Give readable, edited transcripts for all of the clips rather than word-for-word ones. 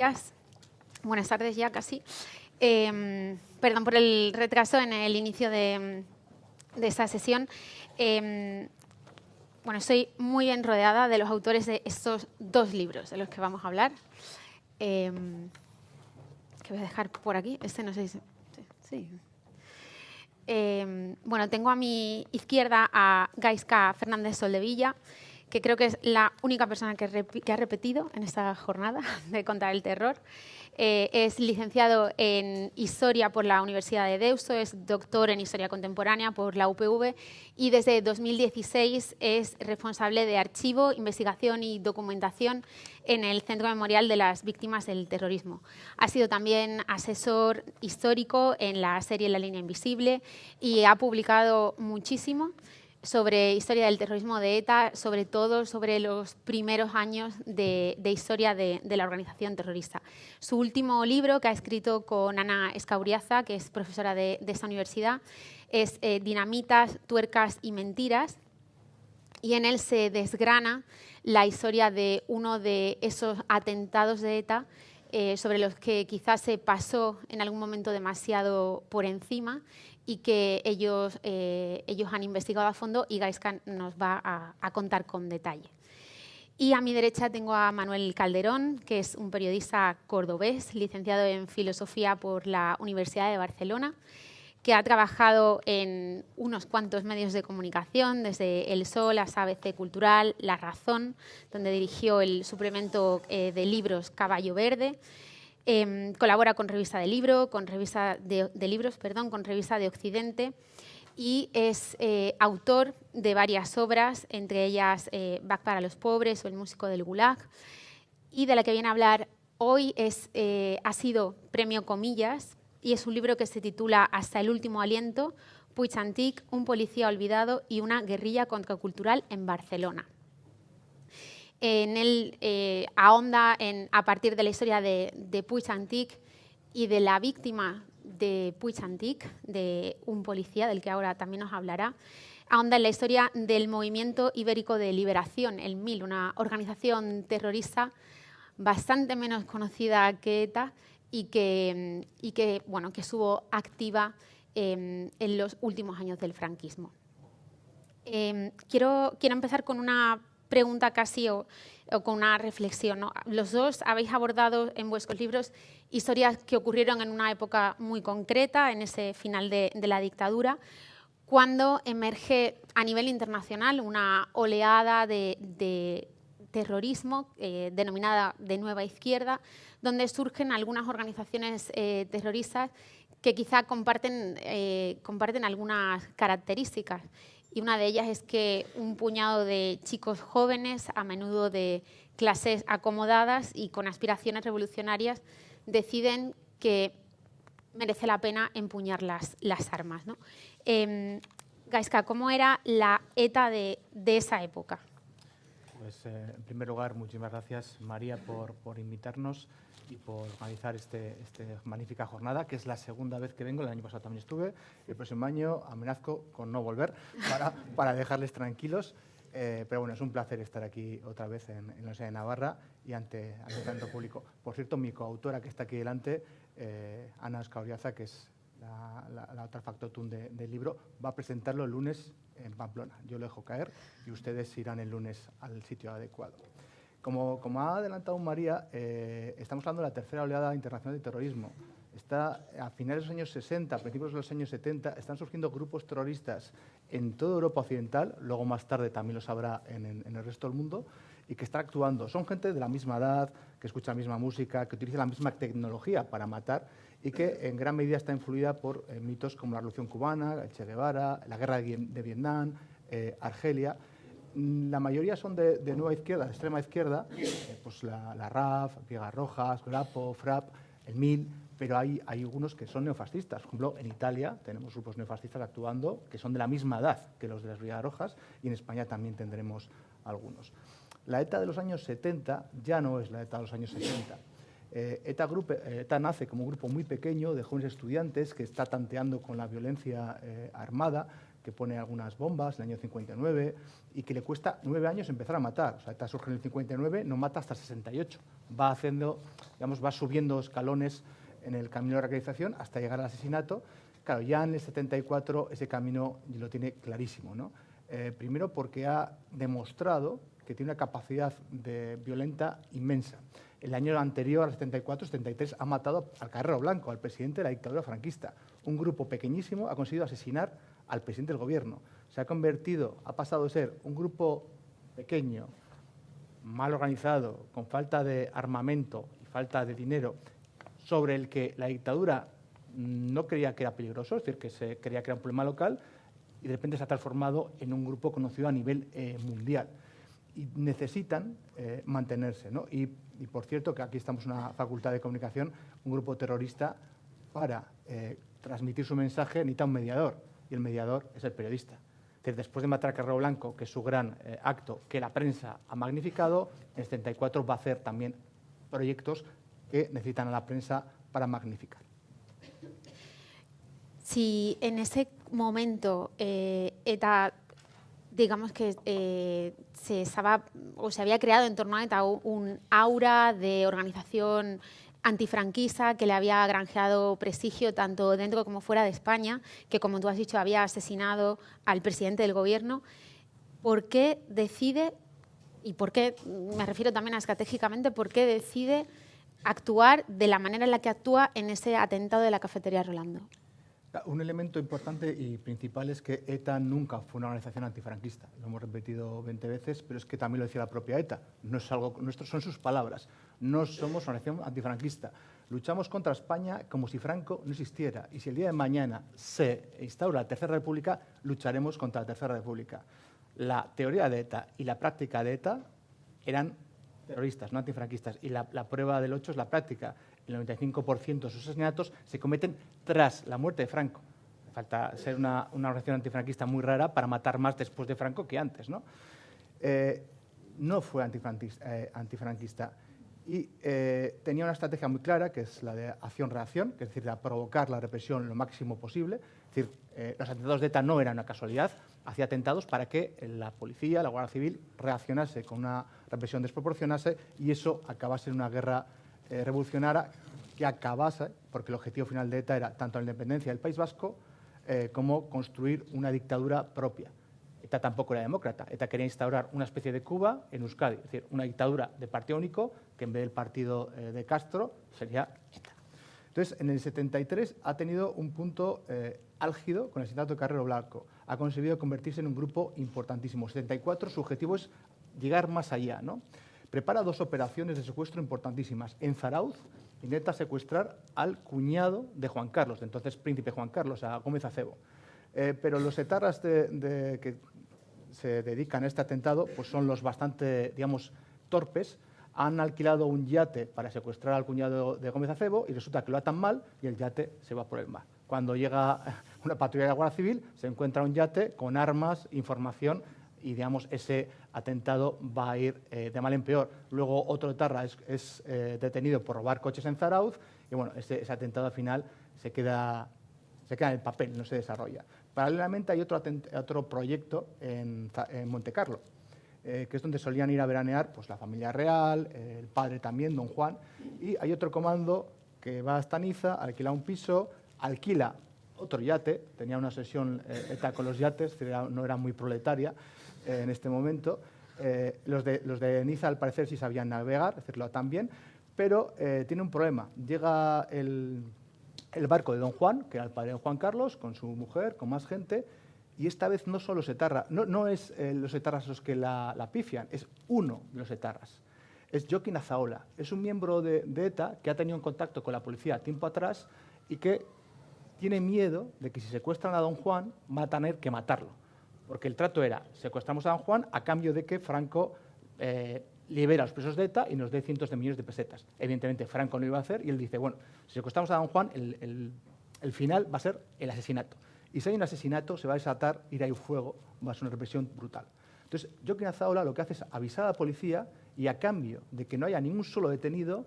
días, buenas tardes ya casi. Perdón por el retraso en el inicio de esta sesión. Bueno, estoy muy bien rodeada de los autores de estos dos libros de los que vamos a hablar. Que voy a dejar por aquí. Este no sé si... Sí. Bueno, tengo a mi izquierda a Gaizka Fernández Soldevilla, que creo que es la única persona que ha repetido en esta jornada de Contra el Terror. Es licenciado en Historia por la Universidad de Deusto, es doctor en Historia Contemporánea por la UPV y desde 2016 es responsable de archivo, investigación y documentación en el Centro Memorial de las Víctimas del Terrorismo. Ha sido también asesor histórico en la serie La Línea Invisible y ha publicado muchísimo sobre historia del terrorismo de ETA, sobre todo sobre los primeros años de historia de la organización terrorista. Su último libro, que ha escrito con Ana Escauriaza, que es profesora de esta universidad, es Dinamitas, tuercas y mentiras, y en él se desgrana la historia de uno de esos atentados de ETA sobre los que quizás se pasó en algún momento demasiado por encima y que ellos han investigado a fondo y Gaizka nos va a contar con detalle. Y a mi derecha tengo a Manuel Calderón, que es un periodista cordobés, licenciado en Filosofía por la Universidad de Barcelona, que ha trabajado en unos cuantos medios de comunicación, desde El Sol, ABC Cultural, La Razón, donde dirigió el suplemento de libros Caballo Verde. Colabora con Revista de Libros, con Revista de Occidente, y es autor de varias obras, entre ellas Bach para los pobres o El músico del Gulag, y de la que viene a hablar hoy ha sido Premio Comillas, y es un libro que se titula Hasta el último aliento, Puig Antic, un policía olvidado y una guerrilla contracultural en Barcelona. En él ahonda a partir de la historia de Puig Antic y de la víctima de Puig Antic, de un policía del que ahora también nos hablará, ahonda en la historia del Movimiento Ibérico de Liberación, el MIL, una organización terrorista bastante menos conocida que ETA y que estuvo activa en los últimos años del franquismo. Quiero empezar con una pregunta casi o con una reflexión, ¿no? Los dos habéis abordado en vuestros libros historias que ocurrieron en una época muy concreta, en ese final de la dictadura, cuando emerge a nivel internacional una oleada de terrorismo denominada de nueva izquierda, donde surgen algunas organizaciones terroristas que quizá comparten algunas características. Y una de ellas es que un puñado de chicos jóvenes, a menudo de clases acomodadas y con aspiraciones revolucionarias, deciden que merece la pena empuñar las armas, ¿no? Gaizka, ¿cómo era la ETA de esa época? Pues, en primer lugar, muchísimas gracias, María, por invitarnos y por organizar esta magnífica jornada, que es la segunda vez que vengo. El año pasado también estuve. El próximo año amenazco con no volver para dejarles tranquilos. Pero bueno, es un placer estar aquí otra vez en la Universidad de Navarra y ante tanto público. Por cierto, mi coautora, que está aquí delante, Ana Escauriaza, que es la otra factotum del libro, va a presentarlo el lunes en Pamplona. Yo lo dejo caer y ustedes irán el lunes al sitio adecuado. Como ha adelantado María, estamos hablando de la tercera oleada internacional de terrorismo. A finales de los años 60, a principios de los años 70, están surgiendo grupos terroristas en toda Europa occidental, luego más tarde también los habrá en el resto del mundo, y que están actuando. Son gente de la misma edad, que escucha la misma música, que utiliza la misma tecnología para matar y que en gran medida está influida por mitos como la Revolución Cubana, Che Guevara, la Guerra de Vietnam, Argelia. La mayoría son de nueva izquierda, de extrema izquierda, pues la RAF, Piegas Rojas, Grapo, FRAP, el MIL, pero hay algunos que son neofascistas. Por ejemplo, en Italia tenemos grupos neofascistas actuando que son de la misma edad que los de las Brigadas Rojas, y en España también tendremos algunos. La ETA de los años 70 ya no es la ETA de los años 60. ETA nace como un grupo muy pequeño de jóvenes estudiantes que está tanteando con la violencia armada, que pone algunas bombas en el año 59 y que le cuesta 9 años empezar a matar. O sea, ETA surge en el 59, no mata hasta el 68. Va haciendo, digamos, va subiendo escalones en el camino de radicalización hasta llegar al asesinato. Claro, ya en el 74 ese camino lo tiene clarísimo, ¿no? Primero porque ha demostrado que tiene una capacidad violenta inmensa. El año anterior, al 74, 73, ha matado al Carrero Blanco, al presidente de la dictadura franquista. Un grupo pequeñísimo ha conseguido asesinar al presidente del gobierno. Se ha convertido, ha pasado de ser un grupo pequeño, mal organizado, con falta de armamento y falta de dinero, sobre el que la dictadura no creía que era peligroso, es decir, que se creía que era un problema local, y de repente se ha transformado en un grupo conocido a nivel mundial. Y necesitan mantenerse, ¿no? Y por cierto, que aquí estamos en una facultad de comunicación, un grupo terrorista, para transmitir su mensaje necesita un mediador, y el mediador es el periodista. Es decir, después de matar a Carrero Blanco, que es su gran acto, que la prensa ha magnificado, en el 74 va a hacer también proyectos que necesitan a la prensa para magnificar. Si en ese momento ETA, digamos que se había creado en torno a ETA un aura de organización antifranquista que le había granjeado prestigio tanto dentro como fuera de España, que como tú has dicho había asesinado al presidente del gobierno, ¿por qué decide, y por qué, me refiero también a estratégicamente, por qué decide actuar de la manera en la que actúa en ese atentado de la cafetería Rolando? Un elemento importante y principal es que ETA nunca fue una organización antifranquista. Lo hemos repetido 20 veces, pero es que también lo decía la propia ETA. No es algo nuestro, son sus palabras. No somos una organización antifranquista. Luchamos contra España como si Franco no existiera. Y si el día de mañana se instaura la Tercera República, lucharemos contra la Tercera República. La teoría de ETA y la práctica de ETA eran terroristas, no antifranquistas. Y la prueba del 8 es la práctica. El 95% de sus asesinatos se cometen tras la muerte de Franco. Falta ser una organización antifranquista muy rara para matar más después de Franco que antes, ¿no? No fue antifranquista y tenía una estrategia muy clara, que es la de acción-reacción, que es decir, de provocar la represión lo máximo posible. Es decir, los atentados de ETA no eran una casualidad, hacía atentados para que la policía, la Guardia Civil, reaccionase con una represión desproporcionada y eso acabase en una guerra revolucionaria que acabase, porque el objetivo final de ETA era tanto la independencia del País Vasco como construir una dictadura propia. ETA tampoco era demócrata. ETA quería instaurar una especie de Cuba en Euskadi, es decir, una dictadura de partido único que en vez del partido de Castro sería ETA. Entonces, en el 73 ha tenido un punto álgido con el asesinato de Carrero Blanco. Ha conseguido convertirse en un grupo importantísimo. En el 74 su objetivo es llegar más allá, ¿no? Prepara 2 operaciones de secuestro importantísimas. En Zarauz intenta secuestrar al cuñado de Juan Carlos, de entonces príncipe Juan Carlos, a Gómez Acebo. Pero los etarras que se dedican a este atentado pues son los bastante, digamos, torpes. Han alquilado un yate para secuestrar al cuñado de Gómez Acebo y resulta que lo atan mal y el yate se va por el mar. Cuando llega una patrulla de la Guardia Civil, se encuentra un yate con armas, información y, digamos, ese atentado va a ir de mal en peor. Luego otro etarra es detenido por robar coches en Zarauz y, bueno, ese atentado al final se queda en el papel, no se desarrolla. Paralelamente hay otro proyecto en Montecarlo, que es donde solían ir a veranear pues, la familia real, el padre también, don Juan, y hay otro comando que va hasta Niza, alquila un piso, alquila otro yate, tenía una obsesión ETA con los yates, no era muy proletaria en este momento. Los de Niza, al parecer, sí sabían navegar, decirlo también, pero tiene un problema. Llega el barco de don Juan, que era el padre de Juan Carlos, con su mujer, con más gente, y esta vez no son los etarras, no es los etarras los que la pifian, es uno de los etarras. Es Joaquín Azaola, es un miembro de ETA que ha tenido en contacto con la policía tiempo atrás y que tiene miedo de que si secuestran a don Juan, van a tener que matarlo. Porque el trato era, secuestramos a don Juan a cambio de que Franco libera a los presos de ETA y nos dé cientos de millones de pesetas. Evidentemente, Franco no lo iba a hacer y él dice, bueno, si secuestramos a don Juan, el final va a ser el asesinato. Y si hay un asesinato, se va a desatar, irá a fuego, va a ser una represión brutal. Entonces, Joaquín Azaola lo que hace es avisar a la policía y a cambio de que no haya ningún solo detenido,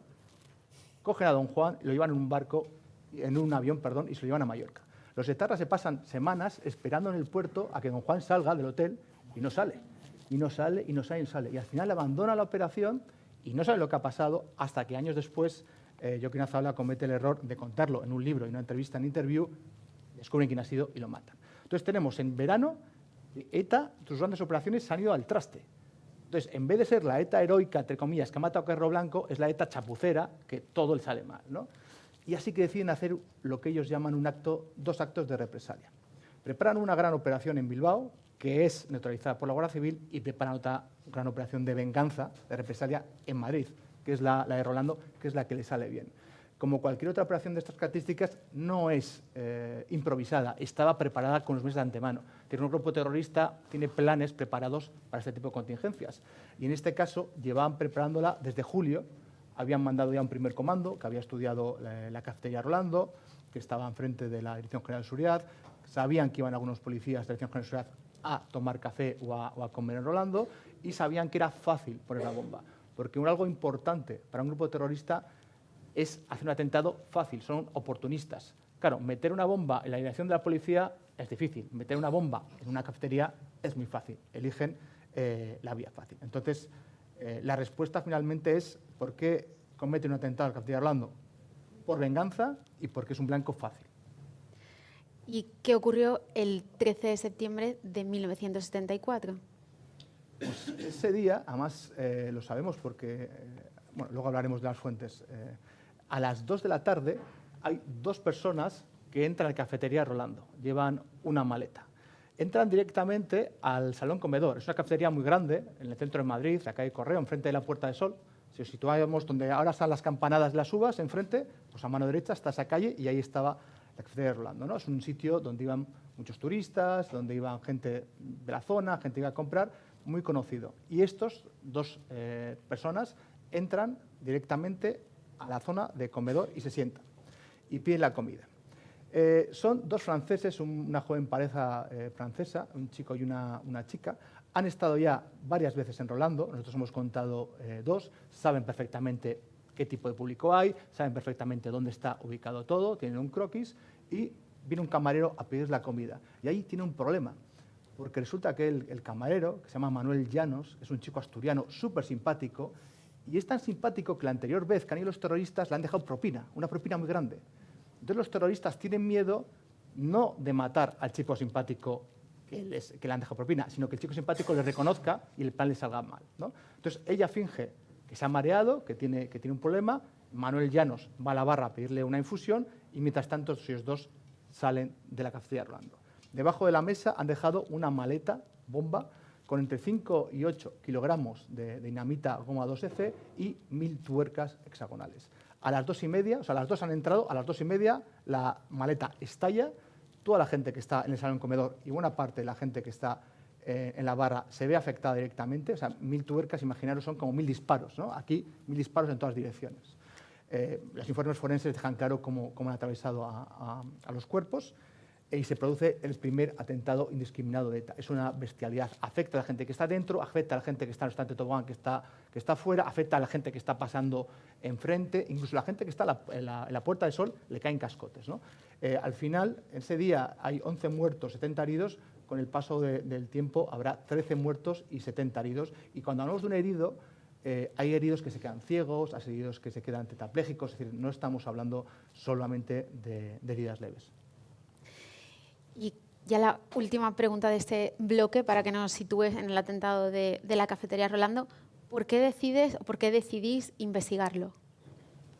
cogen a don Juan y lo llevan en un barco, en un avión, perdón, y se lo llevan a Mallorca. Los etarras se pasan semanas esperando en el puerto a que don Juan salga del hotel y no sale. Y no sale, y no sale, y no sale. Y al final abandona la operación y no sabe lo que ha pasado hasta que años después Joaquín Azaola comete el error de contarlo en un libro y una entrevista en Interview, descubren quién ha sido y lo matan. Entonces tenemos en verano, ETA, sus grandes operaciones se han ido al traste. Entonces, en vez de ser la ETA heroica, entre comillas, que ha matado a Carro Blanco, es la ETA chapucera, que todo le sale mal, ¿no? Y así que deciden hacer lo que ellos llaman dos actos de represalia. Preparan una gran operación en Bilbao, que es neutralizada por la Guardia Civil, y preparan otra gran operación de venganza, de represalia, en Madrid, que es la de Rolando, que es la que le sale bien. Como cualquier otra operación de estas características, no es improvisada, estaba preparada con los meses de antemano. Un grupo terrorista tiene planes preparados para este tipo de contingencias. Y en este caso, llevaban preparándola desde julio, habían mandado ya un primer comando, que había estudiado la cafetería Rolando, que estaba enfrente de la Dirección General de Seguridad, sabían que iban algunos policías de la Dirección General de Seguridad a tomar café o a comer en Rolando, y sabían que era fácil poner la bomba. Porque algo importante para un grupo terrorista es hacer un atentado fácil, son oportunistas. Claro, meter una bomba en la dirección de la policía es difícil, meter una bomba en una cafetería es muy fácil, eligen la vía fácil. Entonces, la respuesta finalmente es ¿por qué cometen un atentado en la cafetería Rolando? Por venganza y porque es un blanco fácil. ¿Y qué ocurrió el 13 de septiembre de 1974? Pues ese día, además lo sabemos porque, bueno, luego hablaremos de las fuentes, a las 2 de la tarde hay dos personas que entran a la cafetería Rolando, llevan una maleta. Entran directamente al Salón Comedor, es una cafetería muy grande en el centro de Madrid, la calle Correo, enfrente de la Puerta de Sol. Si os situamos donde ahora están las campanadas de las uvas, enfrente, pues a mano derecha está esa calle y ahí estaba la cafetería Rolando, ¿no? Es un sitio donde iban muchos turistas, donde iban gente de la zona, gente que iba a comprar, muy conocido. Y estos dos personas entran directamente a la zona de comedor y se sientan y piden la comida. Son dos franceses, una joven pareja francesa, un chico y una chica. Han estado ya varias veces en Rolando, nosotros hemos contado dos, saben perfectamente qué tipo de público hay, saben perfectamente dónde está ubicado todo, tienen un croquis y viene un camarero a pedir la comida. Y ahí tiene un problema, porque resulta que el camarero, que se llama Manuel Llanos, es un chico asturiano súper simpático, y es tan simpático que la anterior vez que han ido los terroristas le han dejado propina, una propina muy grande. Entonces los terroristas tienen miedo no de matar al chico simpático que le han dejado propina, sino que el chico simpático le reconozca y el plan le salga mal, ¿no? Entonces ella finge que se ha mareado, que tiene un problema, Manuel Llanos va a la barra a pedirle una infusión y mientras tanto ellos dos salen de la cafetería Rolando. Debajo de la mesa han dejado una maleta, bomba, con entre 5 y 8 kilogramos de dinamita goma 2F y 1000 tuercas hexagonales. A las 2:30, o sea, a las 2 han entrado, a las 2:30 la maleta estalla, toda la gente que está en el salón comedor y buena parte de la gente que está en la barra se ve afectada directamente, o sea, 1000 tuercas, imaginaros, son como 1000 disparos, ¿no? Aquí 1000 disparos en todas direcciones. Los informes forenses dejan claro cómo han atravesado a los cuerpos y se produce el primer atentado indiscriminado de ETA. Es una bestialidad. Afecta a la gente que está dentro, afecta a la gente que está en el restaurante Tobogán, que está fuera, afecta a la gente que está pasando enfrente, incluso la gente que está en la Puerta del Sol le caen cascotes, ¿no? Al final, ese día hay 11 muertos, 70 heridos. Con el paso del tiempo habrá 13 muertos y 70 heridos. Y cuando hablamos de un herido, hay heridos que se quedan ciegos, hay heridos que se quedan tetraplégicos, es decir, no estamos hablando solamente de heridas leves. Y ya la última pregunta de este bloque, para que nos sitúes en el atentado de la cafetería Rolando. ¿Por qué decidís investigarlo?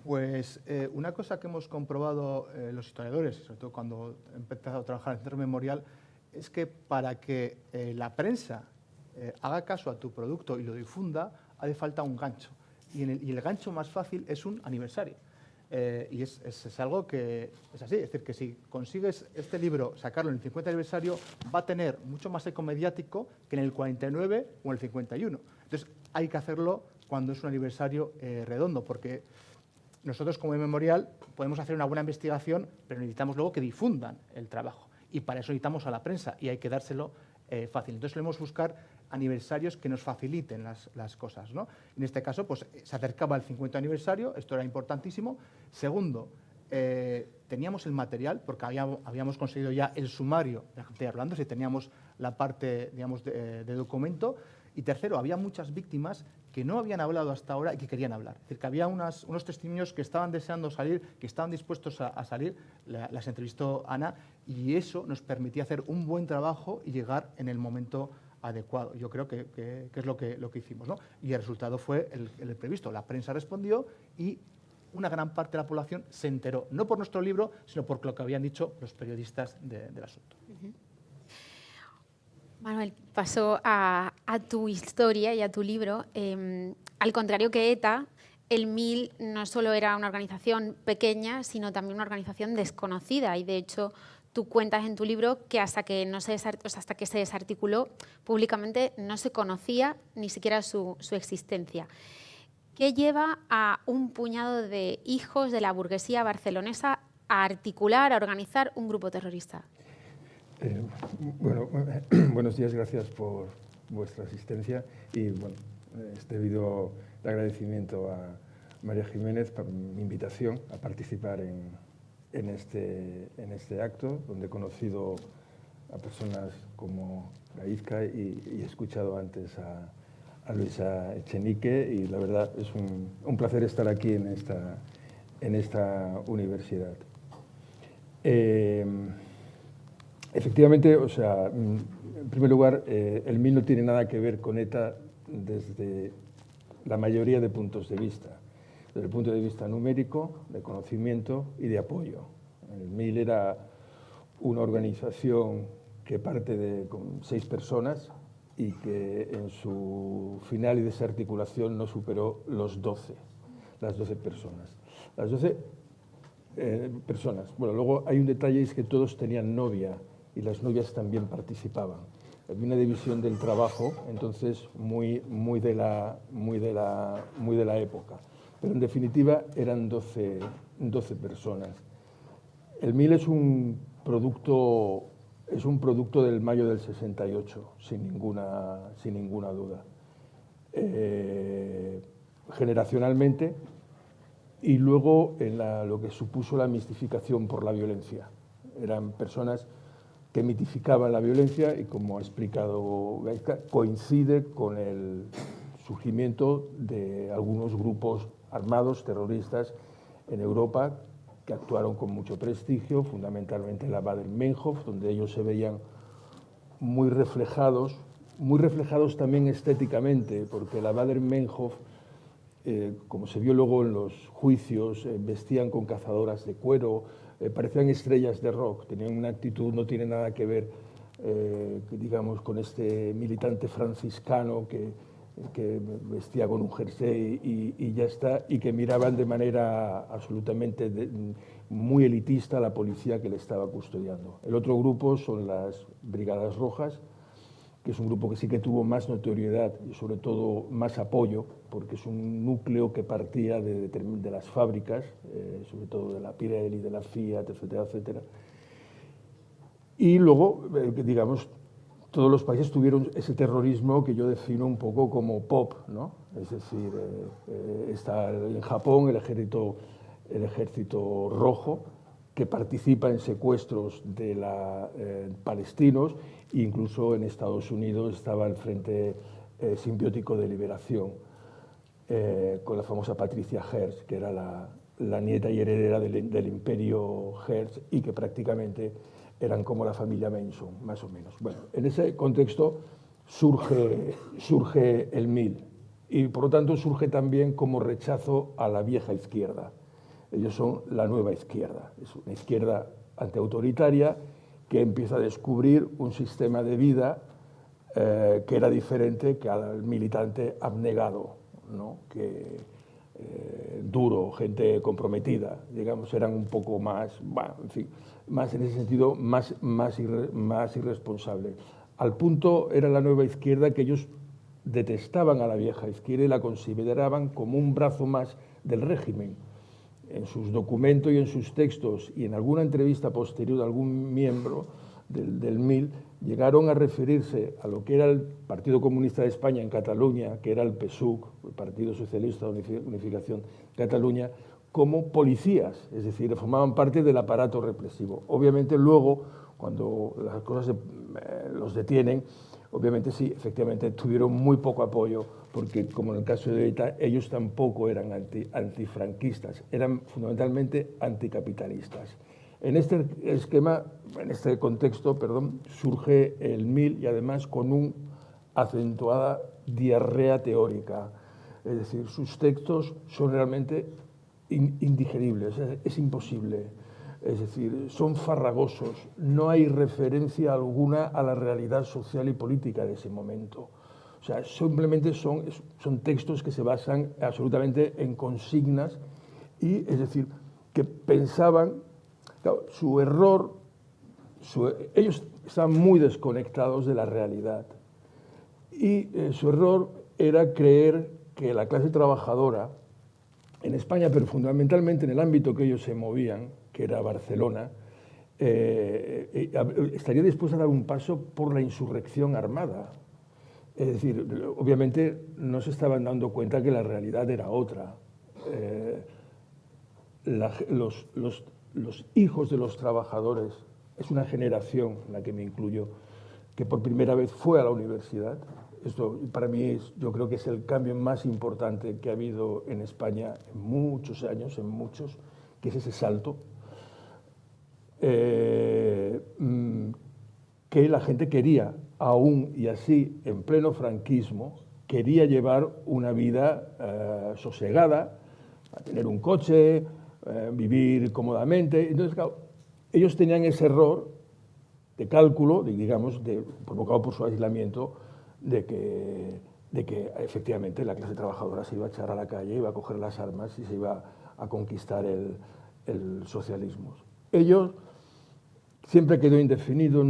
Pues una cosa que hemos comprobado los historiadores, sobre todo cuando he empezado a trabajar en el Centro Memorial, es que para que la prensa haga caso a tu producto y lo difunda, hace falta un gancho. Y el gancho más fácil es un aniversario. Y es algo que es así, es decir, que si consigues este libro, sacarlo en el 50 aniversario, va a tener mucho más eco mediático que en el 49 o en el 51. Entonces, hay que hacerlo cuando es un aniversario redondo, porque nosotros como Memorial podemos hacer una buena investigación, pero necesitamos luego que difundan el trabajo. Y para eso necesitamos a la prensa y hay que dárselo fácil. Entonces, solemos buscar aniversarios que nos faciliten las cosas, ¿no? En este caso, pues se acercaba el 50 aniversario, esto era importantísimo. Segundo, teníamos el material, porque habíamos conseguido ya el sumario de la gente hablando, si teníamos la parte, digamos, de documento. Y tercero, había muchas víctimas que no habían hablado hasta ahora y que querían hablar. Es decir, que había unos testimonios que estaban deseando salir, que estaban dispuestos a salir, las entrevistó Ana, y eso nos permitía hacer un buen trabajo y llegar en el momento adecuado. Yo creo que es lo que hicimos, ¿no? Y el resultado fue el previsto. La prensa respondió y una gran parte de la población se enteró, no por nuestro libro, sino por lo que habían dicho los periodistas del asunto. Manuel, paso a tu historia y a tu libro. Al contrario que ETA, el MIL no solo era una organización pequeña, sino también una organización desconocida. Y de hecho, tú cuentas en tu libro que hasta que se desarticuló públicamente no se conocía ni siquiera su existencia. ¿Qué lleva a un puñado de hijos de la burguesía barcelonesa a articular, a organizar un grupo terrorista? Bueno, buenos días, gracias por vuestra asistencia y bueno, es debido el agradecimiento a María Jiménez por mi invitación a participar en este acto, donde he conocido a personas como Gaizka y he escuchado antes a Luisa Echenique, y la verdad es un placer estar aquí en esta universidad. Efectivamente, o sea, en primer lugar, el MIL no tiene nada que ver con ETA desde la mayoría de puntos de vista. Desde el punto de vista numérico, de conocimiento y de apoyo. El MIL era una organización que parte con 6 personas y que en su final y desarticulación no superó las 12 personas. Las 12 personas. Bueno, luego hay un detalle, es que todos tenían novia y las novias también participaban. Había una división del trabajo, entonces muy de la época. Pero en definitiva eran 12 personas. El MIL es un producto del mayo del 68, sin ninguna duda. Generacionalmente, y luego en lo que supuso la mistificación por la violencia. Eran personas que mitificaban la violencia y, como ha explicado Gaizka, coincide con el surgimiento de algunos grupos armados terroristas en Europa que actuaron con mucho prestigio, fundamentalmente la Baader-Meinhof, donde ellos se veían muy reflejados también estéticamente, porque la Baader-Meinhof, como se vio luego en los juicios, vestían con cazadoras de cuero, parecían estrellas de rock, tenían una actitud, no tiene nada que ver, digamos, con este militante franciscano que vestía con un jersey y ya está, y que miraban de manera absolutamente muy elitista a la policía que le estaba custodiando. El otro grupo son las Brigadas Rojas, que es un grupo que sí que tuvo más notoriedad y sobre todo más apoyo, porque es un núcleo que partía de las fábricas, sobre todo de la Pirelli, de la Fiat, etcétera, etcétera. Y luego, digamos, todos los países tuvieron ese terrorismo que yo defino un poco como pop, ¿no? Es decir, está en Japón el ejército rojo, que participa en secuestros de palestinos, e incluso en Estados Unidos estaba el Frente Simbiótico de Liberación, con la famosa Patricia Hearst, que era la nieta y heredera del imperio Hearst, y que prácticamente eran como la familia Manson, más o menos. Bueno, en ese contexto surge el MIL, y por lo tanto surge también como rechazo a la vieja izquierda. Ellos son la nueva izquierda, es una izquierda antiautoritaria que empieza a descubrir un sistema de vida que era diferente que al militante abnegado, ¿no? Duro, gente comprometida, digamos, eran un poco más, bueno, en fin, más en ese sentido, más irresponsables. Al punto era la nueva izquierda que ellos detestaban a la vieja izquierda y la consideraban como un brazo más del régimen. En sus documentos y en sus textos y en alguna entrevista posterior de algún miembro del MIL, llegaron a referirse a lo que era el Partido Comunista de España en Cataluña, que era el PSUC, el Partido Socialista de Unificación de Cataluña, como policías, es decir, formaban parte del aparato represivo. Obviamente luego, cuando las cosas los detienen, obviamente sí, efectivamente tuvieron muy poco apoyo, porque como en el caso de ETA, ellos tampoco eran antifranquistas, eran fundamentalmente anticapitalistas. En este esquema, en este contexto, perdón, surge el MIL y además con una acentuada diarrea teórica. Es decir, sus textos son realmente indigeribles, es imposible. Es decir, son farragosos, no hay referencia alguna a la realidad social y política de ese momento. O sea, simplemente son textos que se basan absolutamente en consignas y, es decir, que pensaban, claro, su error, ellos estaban muy desconectados de la realidad y su error era creer que la clase trabajadora en España, pero fundamentalmente en el ámbito que ellos se movían, que era Barcelona, estaría dispuesta a dar un paso por la insurrección armada. Es decir, obviamente no se estaban dando cuenta que la realidad era otra. Los hijos de los trabajadores, es una generación en la que me incluyo, que por primera vez fue a la universidad. Esto para mí yo creo que es el cambio más importante que ha habido en España en muchos años, que es ese salto. Que la gente quería, aún y así en pleno franquismo, quería llevar una vida sosegada, a tener un coche, vivir cómodamente. Entonces, claro, ellos tenían ese error de cálculo, provocado por su aislamiento, de que efectivamente la clase trabajadora se iba a echar a la calle, iba a coger las armas y se iba a conquistar el socialismo. Ellos siempre quedó indefinido,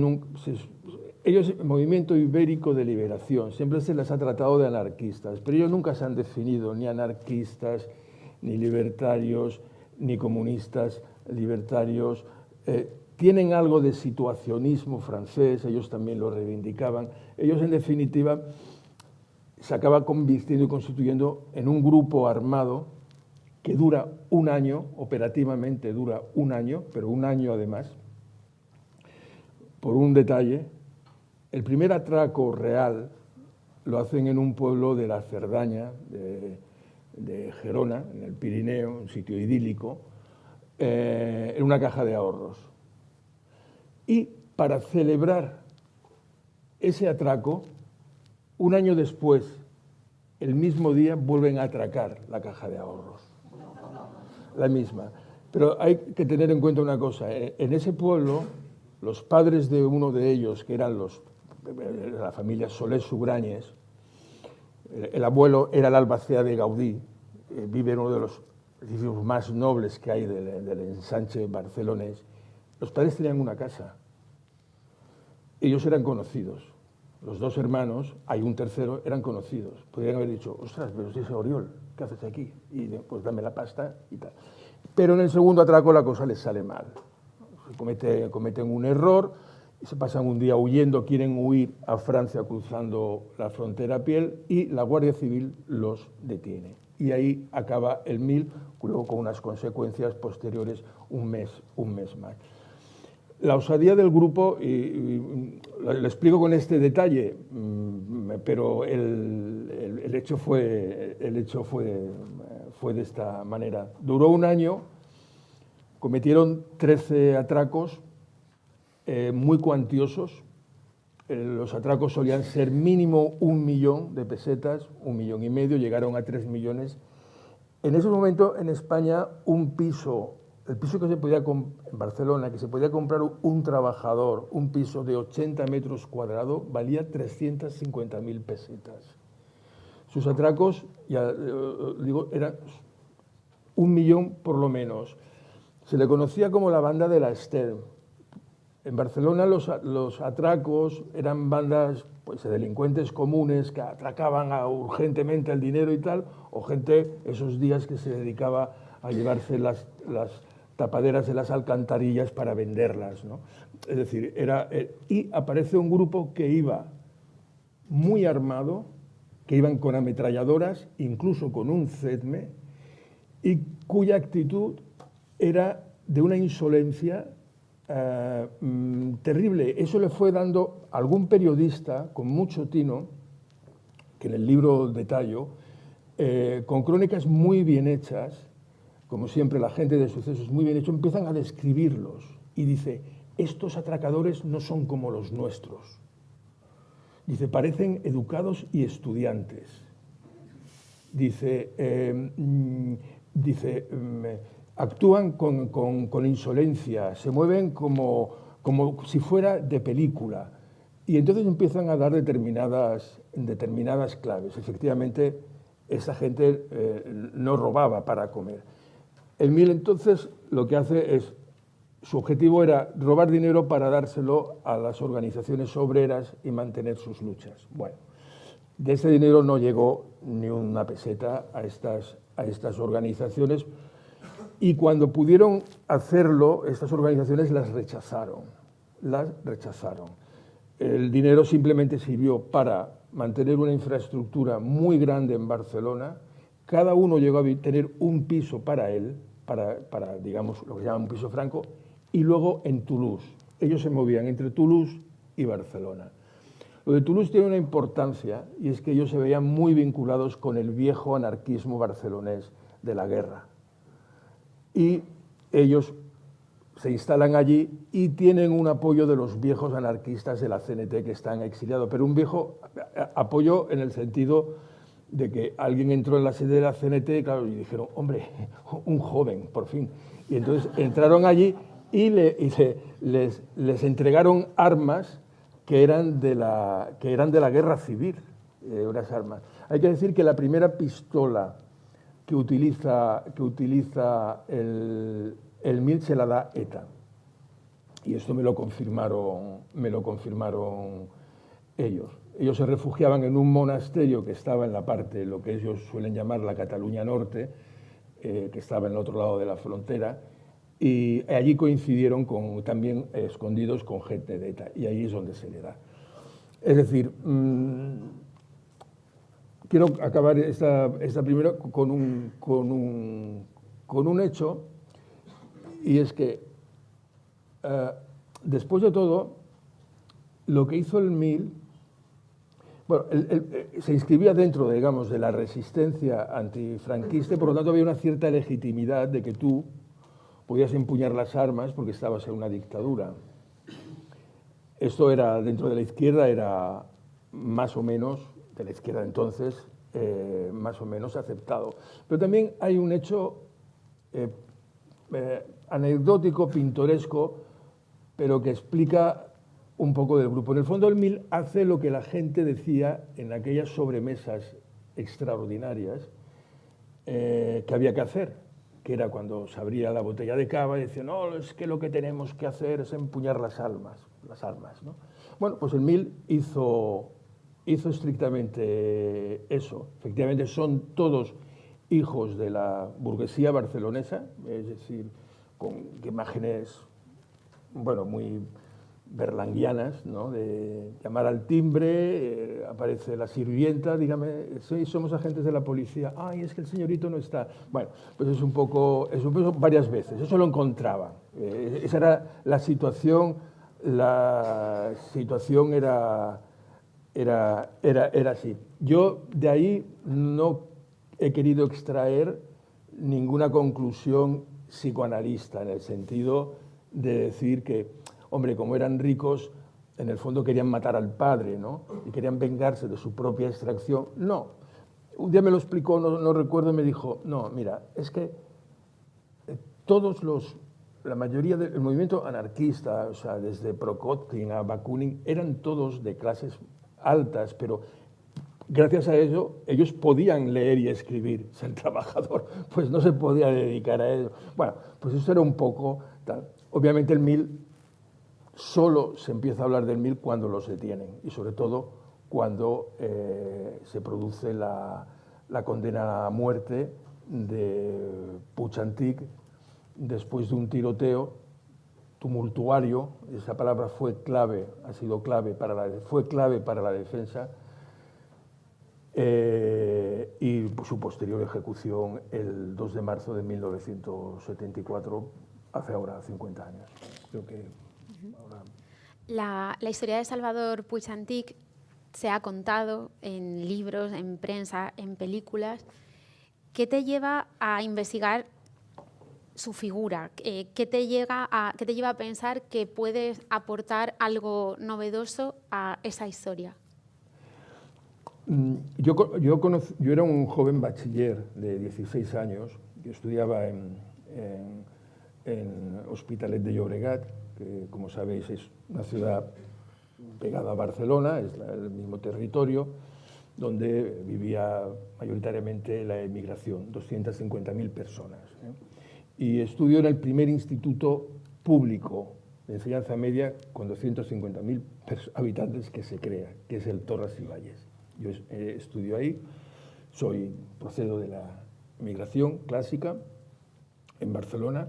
ellos, el movimiento ibérico de liberación, siempre se les ha tratado de anarquistas, pero ellos nunca se han definido ni anarquistas, ni libertarios, ni comunistas libertarios. Tienen algo de situacionismo francés, ellos también lo reivindicaban. Ellos, en definitiva, se acaba convirtiendo y constituyendo en un grupo armado que dura un año, operativamente dura un año, pero un año además, por un detalle. El primer atraco real lo hacen en un pueblo de la Cerdaña, de Gerona, en el Pirineo, un sitio idílico, en una caja de ahorros. Y para celebrar ese atraco, un año después, el mismo día, vuelven a atracar la caja de ahorros. La misma. Pero hay que tener en cuenta una cosa. En ese pueblo, los padres de uno de ellos, que eran la familia Solé Sugrañes, el abuelo era el albacea de Gaudí, vive en uno de los edificios más nobles que hay del ensanche barcelonés. Los padres tenían una casa. Ellos eran conocidos. Los dos hermanos, hay un tercero, eran conocidos. Podrían haber dicho, ostras, pero si es Oriol, ¿qué haces aquí? Y pues dame la pasta y tal. Pero en el segundo atraco la cosa les sale mal. Cometen un error, y se pasan un día huyendo, quieren huir a Francia cruzando la frontera a piel y la Guardia Civil los detiene. Y ahí acaba el MIL, luego con unas consecuencias posteriores un mes más. La osadía del grupo, y le explico con este detalle, pero el hecho fue de esta manera. Duró un año, cometieron 13 atracos muy cuantiosos. Los atracos solían ser mínimo 1 millón de pesetas, 1,5 millones, llegaron a 3 millones. En ese momento en España el piso que se podía en Barcelona, que se podía comprar un trabajador, un piso de 80 metros cuadrados, valía 350.000 pesetas. Sus atracos, ya digo, eran 1 millón por lo menos. Se le conocía como la banda de la Estel. En Barcelona los atracos eran bandas de delincuentes comunes que atracaban urgentemente el dinero y tal, o gente esos días que se dedicaba a llevarse las tapaderas de las alcantarillas para venderlas, ¿no? Es decir, y aparece un grupo que iba muy armado, que iban con ametralladoras, incluso con un CEDME, y cuya actitud era de una insolencia terrible. Eso le fue dando algún periodista con mucho tino, que en el libro detallo, con crónicas muy bien hechas, como siempre la gente de sucesos muy bien hechos, empiezan a describirlos y dice, estos atracadores no son como los nuestros. Dice, parecen educados y estudiantes. Dice, actúan con insolencia, se mueven como si fuera de película. Y entonces empiezan a dar determinadas claves. Efectivamente, esa gente no robaba para comer. El Mill entonces lo que hace es, su objetivo era robar dinero para dárselo a las organizaciones obreras y mantener sus luchas. Bueno, de ese dinero no llegó ni una peseta a estas organizaciones, y cuando pudieron hacerlo, estas organizaciones las rechazaron. El dinero simplemente sirvió para mantener una infraestructura muy grande en Barcelona. Cada uno llegó a tener un piso para él, para digamos, lo que llaman un piso franco, y luego en Toulouse. Ellos se movían entre Toulouse y Barcelona. Lo de Toulouse tiene una importancia, y es que ellos se veían muy vinculados con el viejo anarquismo barcelonés de la guerra. Y ellos se instalan allí y tienen un apoyo de los viejos anarquistas de la CNT que están exiliados, pero un viejo apoyo en el sentido de que alguien entró en la sede de la CNT, claro, y dijeron, hombre, un joven, por fin. Y entonces entraron allí y les entregaron armas que eran de la guerra civil, unas armas. Hay que decir que la primera pistola que utiliza el Mill se la da ETA. Y esto me lo confirmaron ellos. Ellos se refugiaban en un monasterio que estaba en la parte, lo que ellos suelen llamar la Cataluña Norte, que estaba en el otro lado de la frontera, y allí coincidieron también escondidos con gente de ETA, y ahí es donde se le da. Es decir, quiero acabar esta primero con un hecho, y es que después de todo, lo que hizo el Mill, bueno, se inscribía dentro, digamos, de la resistencia antifranquista, y por lo tanto había una cierta legitimidad de que tú podías empuñar las armas porque estabas en una dictadura. Esto era, dentro de la izquierda, era más o menos, de la izquierda entonces, más o menos aceptado. Pero también hay un hecho anecdótico, pintoresco, pero que explica un poco del grupo. En el fondo, el Mill hace lo que la gente decía en aquellas sobremesas extraordinarias que había que hacer, que era cuando se abría la botella de cava y decía, no, es que lo que tenemos que hacer es empuñar las armas, ¿no? Bueno, pues el Mill hizo estrictamente eso. Efectivamente, son todos hijos de la burguesía barcelonesa, es decir, con imágenes, bueno, muy berlanguianas, ¿no? De llamar al timbre, aparece la sirvienta, dígame, sí, somos agentes de la policía, ay, es que el señorito no está. Bueno, pues es un poco varias veces, eso lo encontraba. Esa era la situación era así. Yo de ahí no he querido extraer ninguna conclusión psicoanalista, en el sentido de decir que, hombre, como eran ricos, en el fondo querían matar al padre, ¿no? Y querían vengarse de su propia extracción. No. Un día me lo explicó, no recuerdo, y me dijo, no, mira, es que la mayoría del movimiento anarquista, o sea, desde Kropotkin a Bakunin, eran todos de clases altas, pero gracias a ello, ellos podían leer y escribir. El trabajador, pues no se podía dedicar a ello. Bueno, pues eso era un poco tal. Obviamente el Mill, solo se empieza a hablar del Mill cuando los detienen, y sobre todo cuando se produce la condena a muerte de Puig-Antich después de un tiroteo tumultuario. Esa palabra fue clave para la defensa, y su posterior ejecución el 2 de marzo de 1974, hace ahora 50 años. Creo que ahora... La historia de Salvador Puig Antich se ha contado en libros, en prensa, en películas. ¿Qué te lleva a investigar su figura? ¿Qué te lleva a pensar que puedes aportar algo novedoso a esa historia? Yo era un joven bachiller de 16 años. Yo estudiaba en Hospitalet de Llobregat, que, como sabéis, es una ciudad pegada a Barcelona, es el mismo territorio, donde vivía mayoritariamente la emigración, 250.000 personas. Y estudio en el primer instituto público de enseñanza media con 250.000 habitantes que se crea, que es el Torras y Valles. Yo estudio ahí, procedo de la emigración clásica en Barcelona,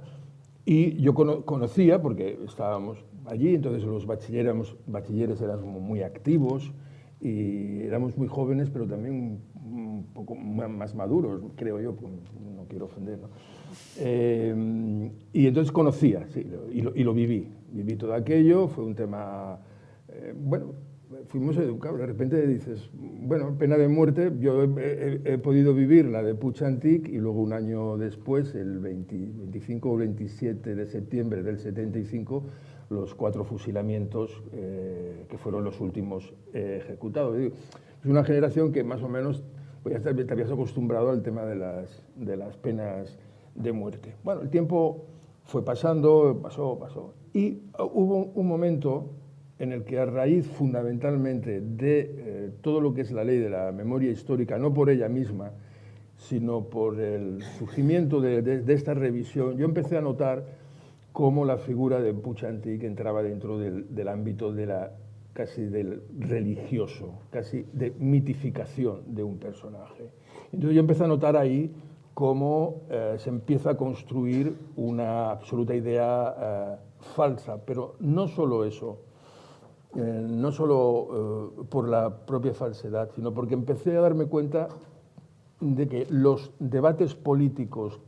y yo conocía, porque estábamos allí, entonces los bachilleres éramos muy activos y éramos muy jóvenes, pero también un poco más maduros, creo yo, no quiero ofender, ¿no? Y entonces conocía, sí, y lo viví todo aquello, fue un tema, bueno, fuimos educados, de repente dices, bueno, pena de muerte, yo he podido vivir la de Puig Antich y luego un año después, el 25 o 27 de septiembre del 75, los 4 fusilamientos que fueron los últimos ejecutados. Es una generación que más o menos pues ya te habías acostumbrado al tema de las penas de muerte. Bueno, el tiempo fue pasando, pasó, y hubo un momento en el que a raíz fundamentalmente de todo lo que es la ley de la memoria histórica, no por ella misma, sino por el surgimiento de esta revisión, yo empecé a notar cómo la figura de Puig Antich entraba dentro del ámbito casi del religioso, casi de mitificación de un personaje. Entonces yo empecé a notar ahí cómo se empieza a construir una absoluta idea falsa, pero no solo eso, no solo por la propia falsedad, sino porque empecé a darme cuenta de que los debates políticos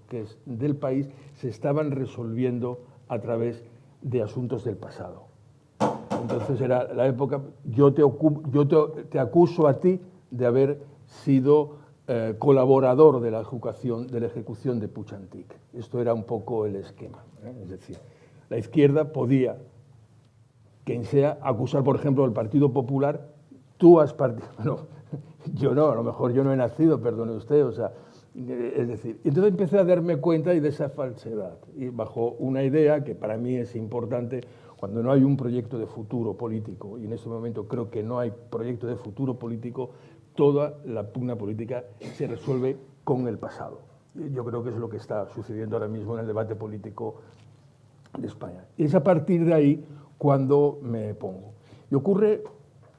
del país se estaban resolviendo a través de asuntos del pasado. Entonces era la época, yo te acuso a ti de haber sido colaborador de la ejecución de Puig Antich. Esto era un poco el esquema, es decir, la izquierda podía, quien sea, acusar, por ejemplo, al Partido Popular, tú has participado, yo no, a lo mejor yo no he nacido, perdone usted, o sea, es decir, entonces empecé a darme cuenta de esa falsedad, y bajo una idea que para mí es importante, cuando no hay un proyecto de futuro político, y en este momento creo que no hay proyecto de futuro político, toda la pugna política se resuelve con el pasado. Yo creo que es lo que está sucediendo ahora mismo en el debate político de España. Y es a partir de ahí cuando me pongo. Y ocurre,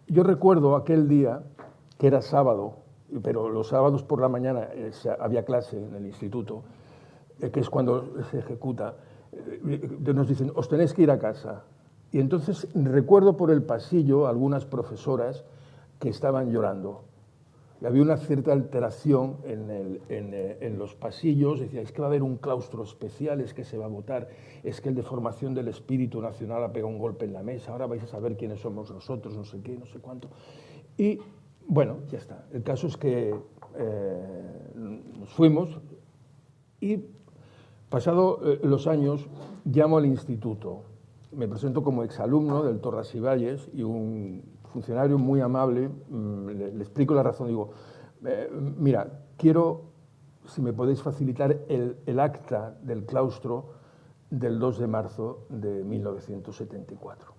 yo recuerdo aquel día, que era sábado, pero los sábados por la mañana había clase en el instituto, que es cuando se ejecuta, nos dicen, os tenéis que ir a casa. Y entonces recuerdo por el pasillo algunas profesoras que estaban llorando. Y había una cierta alteración en los pasillos, decía, es que va a haber un claustro especial, es que se va a votar, es que el de formación del espíritu nacional ha pegado un golpe en la mesa, ahora vais a saber quiénes somos nosotros, no sé qué, no sé cuánto. Y bueno, ya está. El caso es que nos fuimos y pasado los años llamo al instituto. Me presento como exalumno del Torras y Valles y un funcionario muy amable, le explico la razón, digo, mira, quiero, si me podéis facilitar el acta del claustro del 2 de marzo de 1974.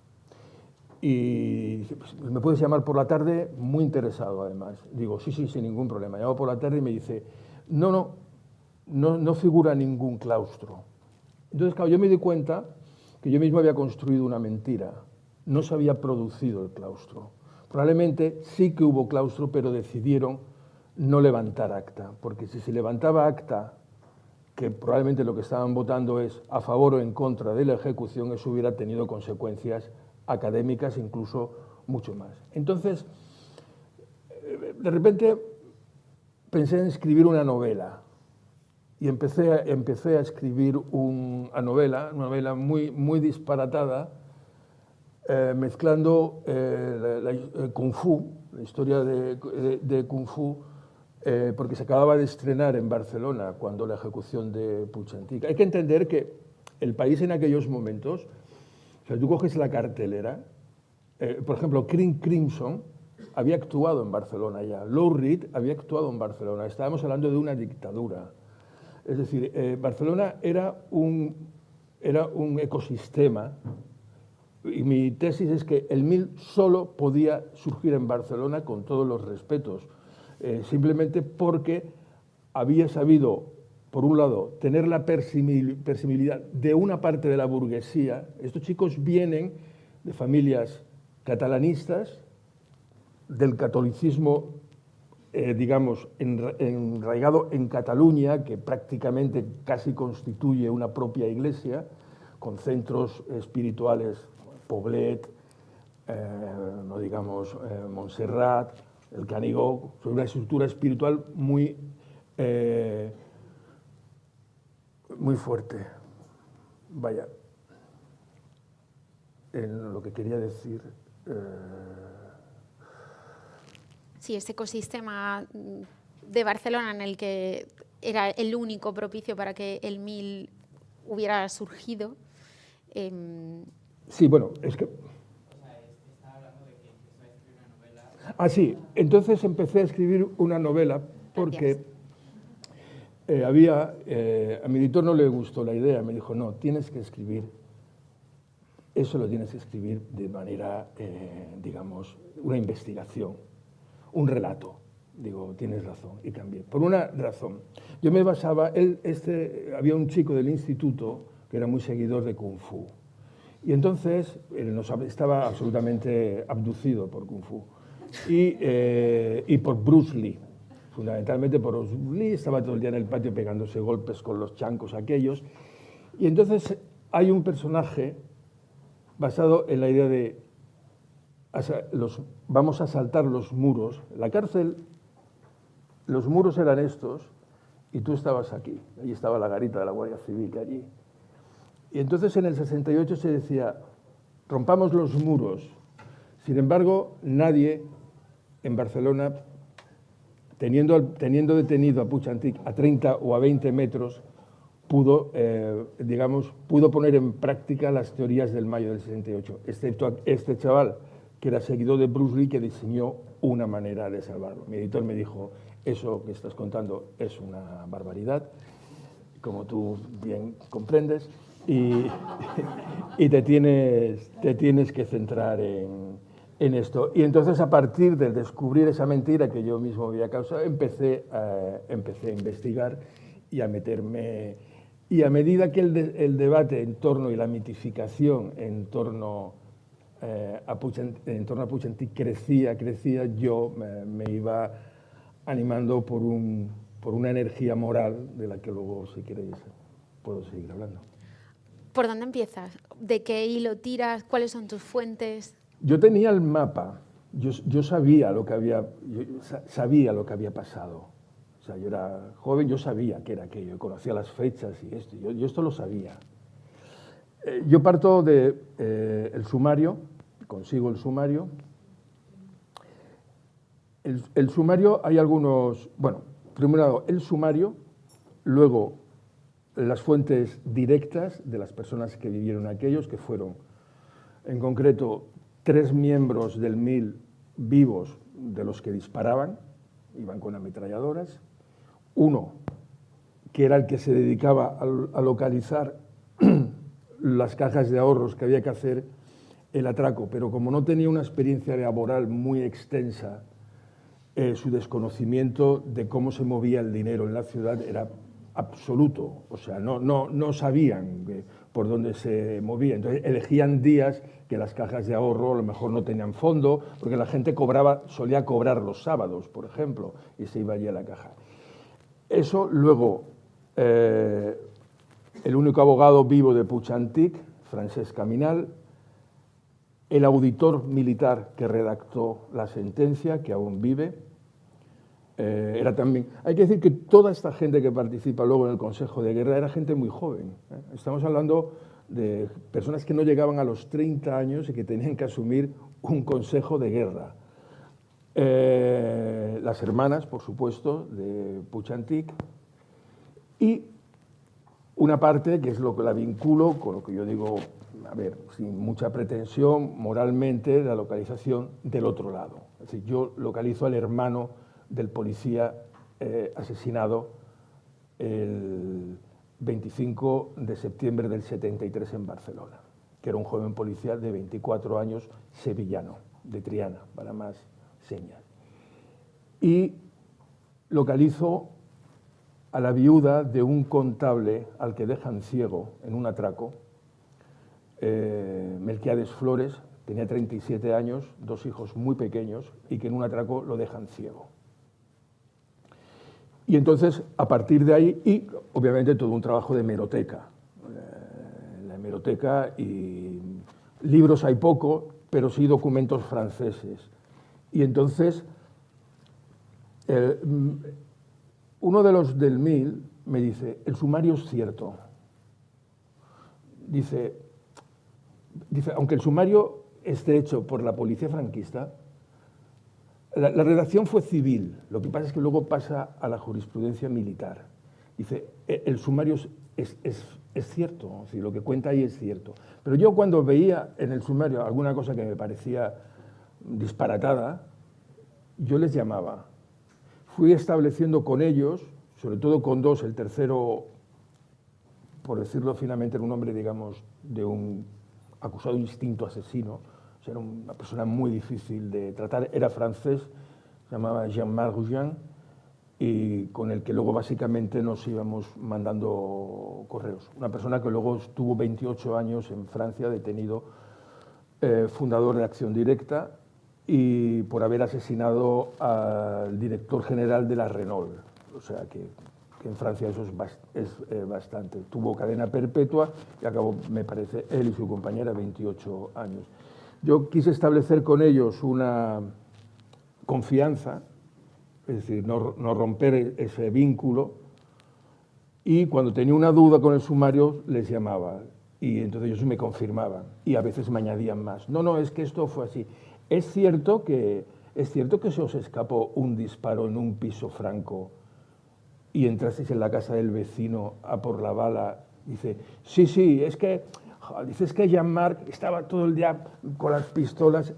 Y dice, pues, ¿me puedes llamar por la tarde? Muy interesado, además. Digo, sí, sin ningún problema. Llamo por la tarde y me dice, no figura ningún claustro. Entonces, claro, yo me di cuenta que yo mismo había construido una mentira. No se había producido el claustro. Probablemente sí que hubo claustro, pero decidieron no levantar acta, porque si se levantaba acta, que probablemente lo que estaban votando es a favor o en contra de la ejecución, eso hubiera tenido consecuencias académicas, incluso mucho más. Entonces, de repente pensé en escribir una novela. Y empecé a escribir una novela muy disparatada, mezclando Kung Fu, la historia de Kung Fu, porque se acababa de estrenar en Barcelona cuando la ejecución de Puig-Antich. Hay que entender que el país en aquellos momentos, o sea, tú coges la cartelera, por ejemplo, King Crimson había actuado en Barcelona ya, Lou Reed había actuado en Barcelona, estábamos hablando de una dictadura. Es decir, Barcelona era un ecosistema, y mi tesis es que el MIL solo podía surgir en Barcelona con todos los respetos, simplemente porque había sabido, por un lado, tener la permisibilidad de una parte de la burguesía. Estos chicos vienen de familias catalanistas, del catolicismo digamos, enraigado en Cataluña, que prácticamente casi constituye una propia iglesia, con centros espirituales, Poblet, no digamos Montserrat, el Canigó, una estructura espiritual muy fuerte. Vaya, en lo que quería decir... Sí, ese ecosistema de Barcelona en el que era el único propicio para que el MIL hubiera surgido. Sí, bueno, es que... Estaba hablando de que empezó a escribir una novela. Ah, sí, entonces empecé a escribir una novela porque a mi editor no le gustó la idea, me dijo, no, tienes que escribir, eso lo tienes que escribir de manera, digamos, una investigación. Un relato. Digo, tienes razón, y cambié. Por una razón. Yo me basaba, había un chico del instituto que era muy seguidor de Kung Fu. Y entonces estaba absolutamente abducido por Kung Fu. Y por Bruce Lee. Fundamentalmente por Bruce Lee. Estaba todo el día en el patio pegándose golpes con los chancos aquellos. Y entonces hay un personaje basado en la idea de vamos a saltar los muros. La cárcel, los muros eran estos y tú estabas aquí. Allí estaba la garita de la Guardia Civil allí. Y entonces en el 68 se decía, rompamos los muros. Sin embargo, nadie en Barcelona, teniendo detenido a Puig-Antich a 30 o a 20 metros, pudo poner en práctica las teorías del mayo del 68, excepto este chaval que era seguidor de Bruce Lee, que diseñó una manera de salvarlo. Mi editor me dijo, eso que estás contando es una barbaridad, como tú bien comprendes, y te tienes que centrar en esto. Y entonces, a partir de descubrir esa mentira que yo mismo había causado, empecé a investigar y a meterme. Y a medida que el debate en torno y la mitificación en torno a Puig-Antich crecía, yo me iba animando por una energía moral de la que luego, si queréis, puedo seguir hablando. ¿Por dónde empiezas? ¿De qué hilo tiras? ¿Cuáles son tus fuentes? Yo tenía el mapa, yo sabía lo que había pasado. O sea, yo era joven, yo sabía qué era aquello, conocía las fechas y esto, yo esto lo sabía. Yo parto del sumario, consigo el sumario. El sumario hay algunos, bueno, primero el sumario, luego las fuentes directas de las personas que vivieron aquellos, que fueron, en concreto, 3 miembros del MIL vivos de los que disparaban, iban con ametralladoras, uno que era el que se dedicaba a localizar las cajas de ahorros que había que hacer el atraco, pero como no tenía una experiencia laboral muy extensa, su desconocimiento de cómo se movía el dinero en la ciudad era absoluto, o sea, no sabían por dónde se movía, entonces elegían días que las cajas de ahorro a lo mejor no tenían fondo, porque la gente solía cobrar los sábados, por ejemplo, y se iba allí a la caja. Eso luego, el único abogado vivo de Puig-Antich, Francesc Caminal, el auditor militar que redactó la sentencia, que aún vive, Era también, hay que decir que toda esta gente que participa luego en el Consejo de Guerra era gente muy joven. Estamos hablando de personas que no llegaban a los 30 años y que tenían que asumir un Consejo de Guerra. Las hermanas, por supuesto, de Puig-Antich, y una parte que es lo que la vinculo con lo que yo digo, a ver, sin mucha pretensión, moralmente, la localización del otro lado. Es decir, yo localizo al hermano del policía asesinado el 25 de septiembre del 73 en Barcelona, que era un joven policía de 24 años, sevillano, de Triana, para más señas. Y localizo a la viuda de un contable al que dejan ciego en un atraco, Melquiades Flores, tenía 37 años, 2 hijos muy pequeños, y que en un atraco lo dejan ciego. Y entonces, a partir de ahí, y obviamente todo un trabajo de hemeroteca. La hemeroteca, y libros hay poco, pero sí documentos franceses. Y entonces, uno de los del MIL me dice, el sumario es cierto. Dice, aunque el sumario esté hecho por la policía franquista, la redacción fue civil, lo que pasa es que luego pasa a la jurisprudencia militar. Dice, el sumario es cierto, es decir, lo que cuenta ahí es cierto. Pero yo cuando veía en el sumario alguna cosa que me parecía disparatada, yo les llamaba. Fui estableciendo con ellos, sobre todo con 2, el tercero, por decirlo finamente, era un hombre, digamos, de un acusado de instinto asesino. O sea, era una persona muy difícil de tratar, era francés, se llamaba Jean-Marc Rougen, y con el que luego básicamente nos íbamos mandando correos. Una persona que luego estuvo 28 años en Francia, detenido, fundador de Acción Directa, y por haber asesinado al director general de la Renault. O sea, que en Francia eso es bastante. Tuvo cadena perpetua y acabó, me parece, él y su compañera 28 años. Yo quise establecer con ellos una confianza, es decir, no romper ese vínculo, y cuando tenía una duda con el sumario les llamaba, y entonces ellos me confirmaban, y a veces me añadían más. No, es que esto fue así. Es cierto que se os escapó un disparo en un piso franco y entrasteis en la casa del vecino a por la bala. Dice, sí, es que Jean-Marc estaba todo el día con las pistolas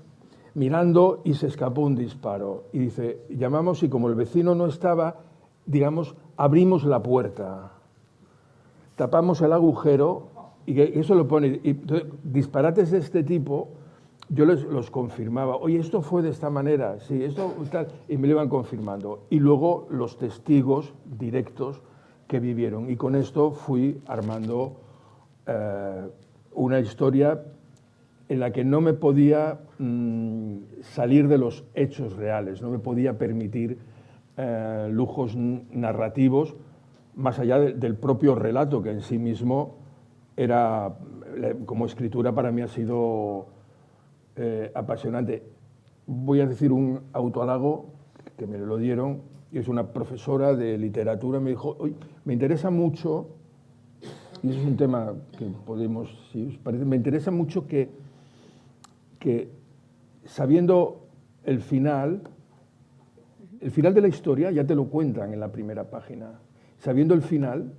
mirando y se escapó un disparo. Y dice, llamamos y como el vecino no estaba, digamos, abrimos la puerta, tapamos el agujero y eso lo pone. Y entonces, disparates de este tipo, yo los confirmaba. Oye, esto fue de esta manera, sí, esto tal, y me lo iban confirmando. Y luego los testigos directos que vivieron. Y con esto fui armando una historia en la que no me podía salir de los hechos reales, no me podía permitir lujos narrativos más allá del propio relato, que en sí mismo era, como escritura para mí ha sido apasionante. Voy a decir un autohalago que me lo dieron, y es una profesora de literatura, me dijo, oye, me interesa mucho, y eso es un tema que podemos, si os parece, me interesa mucho que sabiendo el final de la historia, ya te lo cuentan en la primera página, sabiendo el final,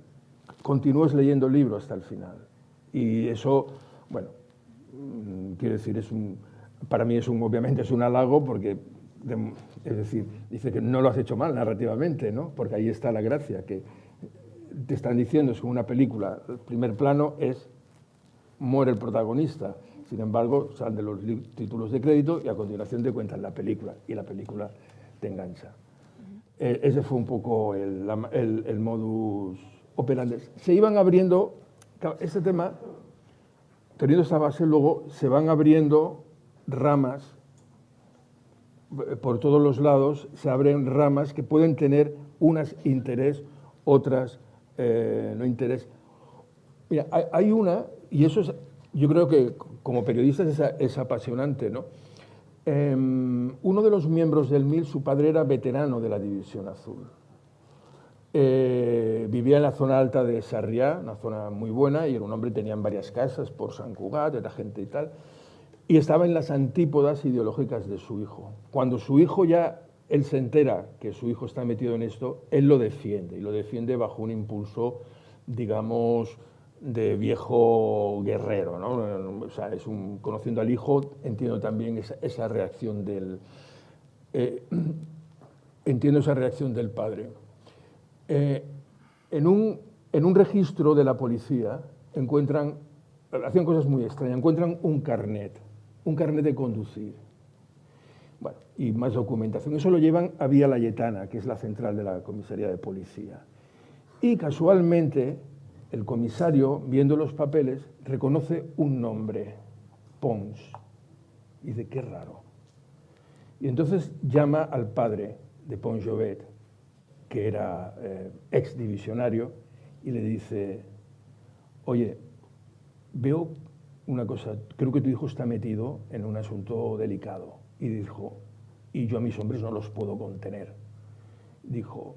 continúes leyendo el libro hasta el final. Y eso, bueno, quiero decir, para mí obviamente es un halago, porque, es decir, dice que no lo has hecho mal narrativamente, ¿no? Porque ahí está la gracia, que te están diciendo, es una película, el primer plano muere el protagonista, sin embargo, salen de los títulos de crédito y a continuación te cuentan la película, y la película te engancha. Ese fue un poco el modus operandi. Se iban abriendo, este tema, teniendo esta base, luego se van abriendo ramas por todos los lados, se abren ramas que pueden tener unas interés, otras no interés. Mira, hay una, y eso es, yo creo que como periodistas es apasionante, ¿no? Uno de los miembros del MIL, su padre era veterano de la División Azul. Vivía en la zona alta de Sarriá, una zona muy buena, y era un hombre, tenían varias casas por Sant Cugat, era gente y tal, y estaba en las antípodas ideológicas de su hijo. Cuando su hijo ya, él se entera que su hijo está metido en esto, él lo defiende, y lo defiende bajo un impulso, digamos, de viejo guerrero, ¿no? O sea, conociendo al hijo, entiendo también esa reacción del... entiendo esa reacción del padre. En un registro de la policía hacían cosas muy extrañas, encuentran un carnet de conducir, bueno, y más documentación. Eso lo llevan a Vía Layetana, que es la central de la comisaría de policía. Y casualmente el comisario, viendo los papeles, reconoce un nombre, Pons, y dice, qué raro. Y entonces llama al padre de Pons Llobet, que era ex divisionario, y le dice, oye, veo una cosa, creo que tu hijo está metido en un asunto delicado. Y dijo, y yo a mis hombres no los puedo contener. Dijo,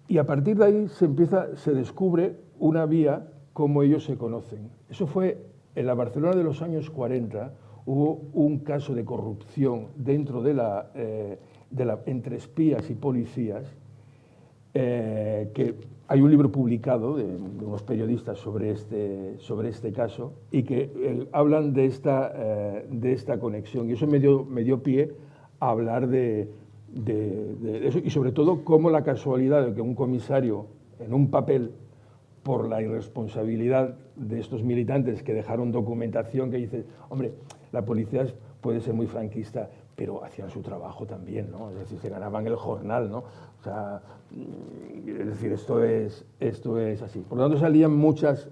y a partir de ahí se descubre una vía como ellos se conocen. Eso fue en la Barcelona de los años 40, hubo un caso de corrupción dentro entre espías y policías, que hay un libro publicado de unos periodistas sobre este caso y que hablan de esta conexión, y eso me dio pie a hablar de eso, y sobre todo cómo la casualidad de que un comisario en un papel, por la irresponsabilidad de estos militantes que dejaron documentación, que dice, hombre, la policía puede ser muy franquista, pero hacían su trabajo también, ¿no? Es decir, se ganaban el jornal, ¿no? O sea, es decir, esto es así. Por lo tanto, salían muchas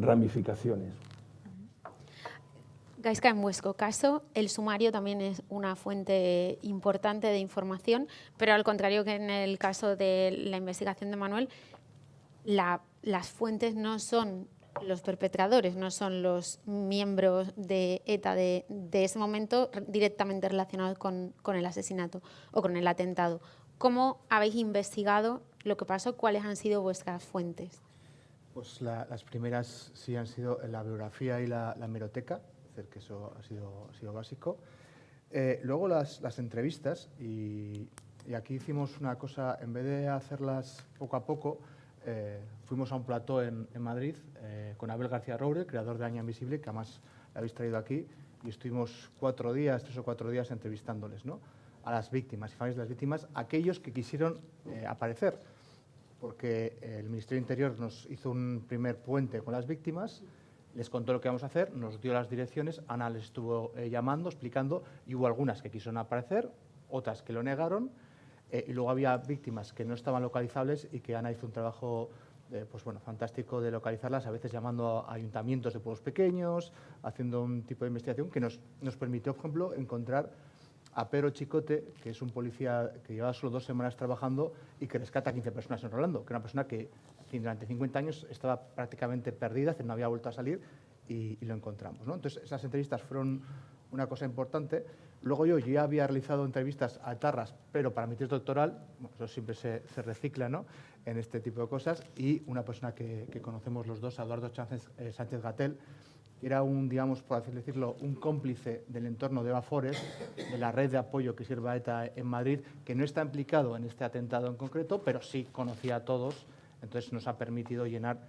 ramificaciones. Gaizka, en vuestro caso, el sumario también es una fuente importante de información, pero al contrario que en el caso de la investigación de Manuel, las fuentes no son los perpetradores, no son los miembros de ETA de ese momento directamente relacionados con el asesinato o con el atentado. ¿Cómo habéis investigado lo que pasó? ¿Cuáles han sido vuestras fuentes? Pues las primeras sí han sido la bibliografía y la hemeroteca, es decir, que eso ha sido básico. Luego las entrevistas, y aquí hicimos una cosa, en vez de hacerlas poco a poco, fuimos a un plató en Madrid con Abel García Roure, creador de Año Invisible, que además la habéis traído aquí, y estuvimos 3 o 4 días entrevistándoles, ¿no?, a las víctimas y familias de las víctimas, aquellos que quisieron aparecer, porque el Ministerio de Interior nos hizo un primer puente con las víctimas, les contó lo que íbamos a hacer, nos dio las direcciones, Ana les estuvo llamando, explicando, y hubo algunas que quisieron aparecer, otras que lo negaron, y luego había víctimas que no estaban localizables y que Ana hizo un trabajo pues bueno, fantástico de localizarlas, a veces llamando a ayuntamientos de pueblos pequeños, haciendo un tipo de investigación que nos permitió, por ejemplo, encontrar a Pedro Chicote, que es un policía que llevaba solo 2 semanas trabajando y que rescata a 15 personas en Rolando, que era una persona que durante 50 años estaba prácticamente perdida, no había vuelto a salir, y lo encontramos, ¿no? Entonces, esas entrevistas fueron una cosa importante. Luego yo ya había realizado entrevistas a etarras, pero para mi tesis doctoral, bueno, eso siempre se recicla, ¿no?, en este tipo de cosas, y una persona que conocemos los dos, Eduardo Sánchez Gatel, era digamos, por así decirlo, un cómplice del entorno de Eva Forest, de la red de apoyo que sirve a ETA en Madrid, que no está implicado en este atentado en concreto, pero sí conocía a todos, entonces nos ha permitido llenar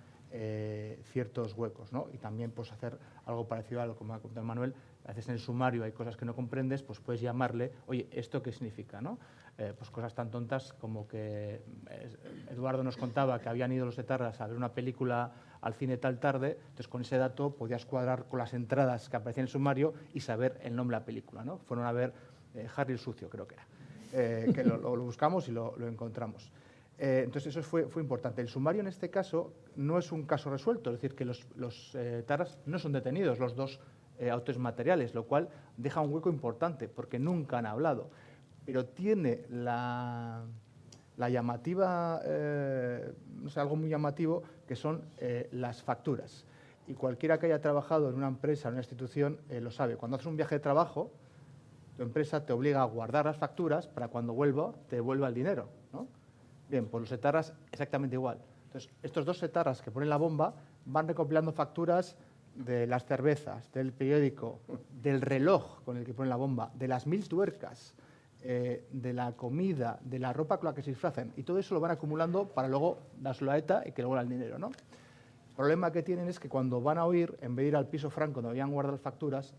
ciertos huecos, ¿no? Y también pues hacer algo parecido a lo que me ha contado Manuel. A veces en el sumario hay cosas que no comprendes, pues puedes llamarle, oye, ¿esto qué significa, no? Pues cosas tan tontas como que Eduardo nos contaba que habían ido los etarras a ver una película al cine tal tarde, entonces con ese dato podías cuadrar con las entradas que aparecían en el sumario y saber el nombre de la película, ¿no? Fueron a ver Harry el Sucio, creo que era, que lo buscamos y lo encontramos. Entonces eso fue importante. El sumario en este caso no es un caso resuelto, es decir, que los etarras no son detenidos, los 2 autores materiales, lo cual deja un hueco importante porque nunca han hablado, pero tiene la llamativa, no sé, algo muy llamativo, que son las facturas. y cualquiera que haya trabajado en una empresa, en una institución, lo sabe. Cuando haces un viaje de trabajo, tu empresa te obliga a guardar las facturas para cuando vuelva, te devuelva el dinero, ¿no? Bien, pues los etarras exactamente igual. Entonces, estos dos etarras que ponen la bomba van recopilando facturas de las cervezas, del periódico, del reloj con el que ponen la bomba, de las 1000 tuercas, de la comida, de la ropa con la que se disfrazan, y todo eso lo van acumulando para luego dárselo a ETA y que le vuelva el dinero, ¿no? El problema que tienen es que cuando van a huir, en vez de ir al piso franco donde habían guardado las facturas,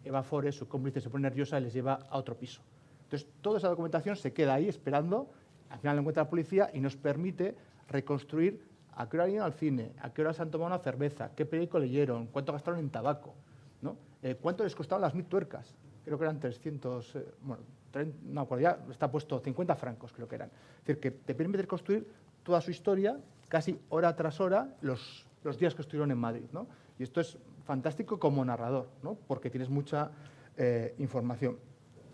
Eva Fores, su cómplice, se pone nerviosa y les lleva a otro piso. Entonces, toda esa documentación se queda ahí esperando, al final lo encuentra la policía y nos permite reconstruir a qué hora iban al cine, a qué hora se han tomado una cerveza, qué periódico leyeron, cuánto gastaron en tabaco, ¿no? Cuánto les costaban las 1000 tuercas. Creo que eran 300, bueno, no, cuando ya está puesto 50 francos, creo que eran. Es decir, que te permite reconstruir toda su historia, casi hora tras hora, los días que estuvieron en Madrid, ¿no? Y esto es fantástico como narrador, ¿no? Porque tienes mucha información.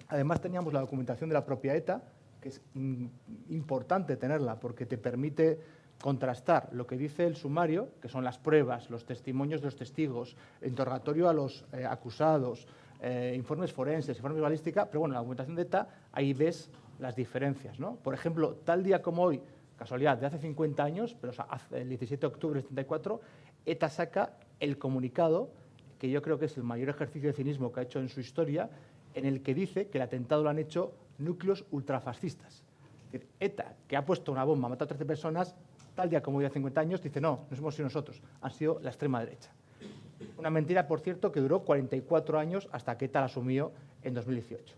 Además, teníamos la documentación de la propia ETA, que es importante tenerla porque te permite contrastar lo que dice el sumario, que son las pruebas, los testimonios de los testigos, el interrogatorio a los acusados, informes forenses, informes de balística, pero bueno, en la documentación de ETA ahí ves las diferencias, ¿no? Por ejemplo, tal día como hoy, casualidad, de hace 50 años, pero el 17 de octubre del 74, ETA saca el comunicado, que yo creo que es el mayor ejercicio de cinismo que ha hecho en su historia, en el que dice que el atentado lo han hecho núcleos ultrafascistas. Es decir, ETA, que ha puesto una bomba, ha matado a 13 personas, tal día como hoy hace 50 años, dice no hemos sido nosotros, han sido la extrema derecha. Una mentira, por cierto, que duró 44 años hasta que ETA la asumió en 2018.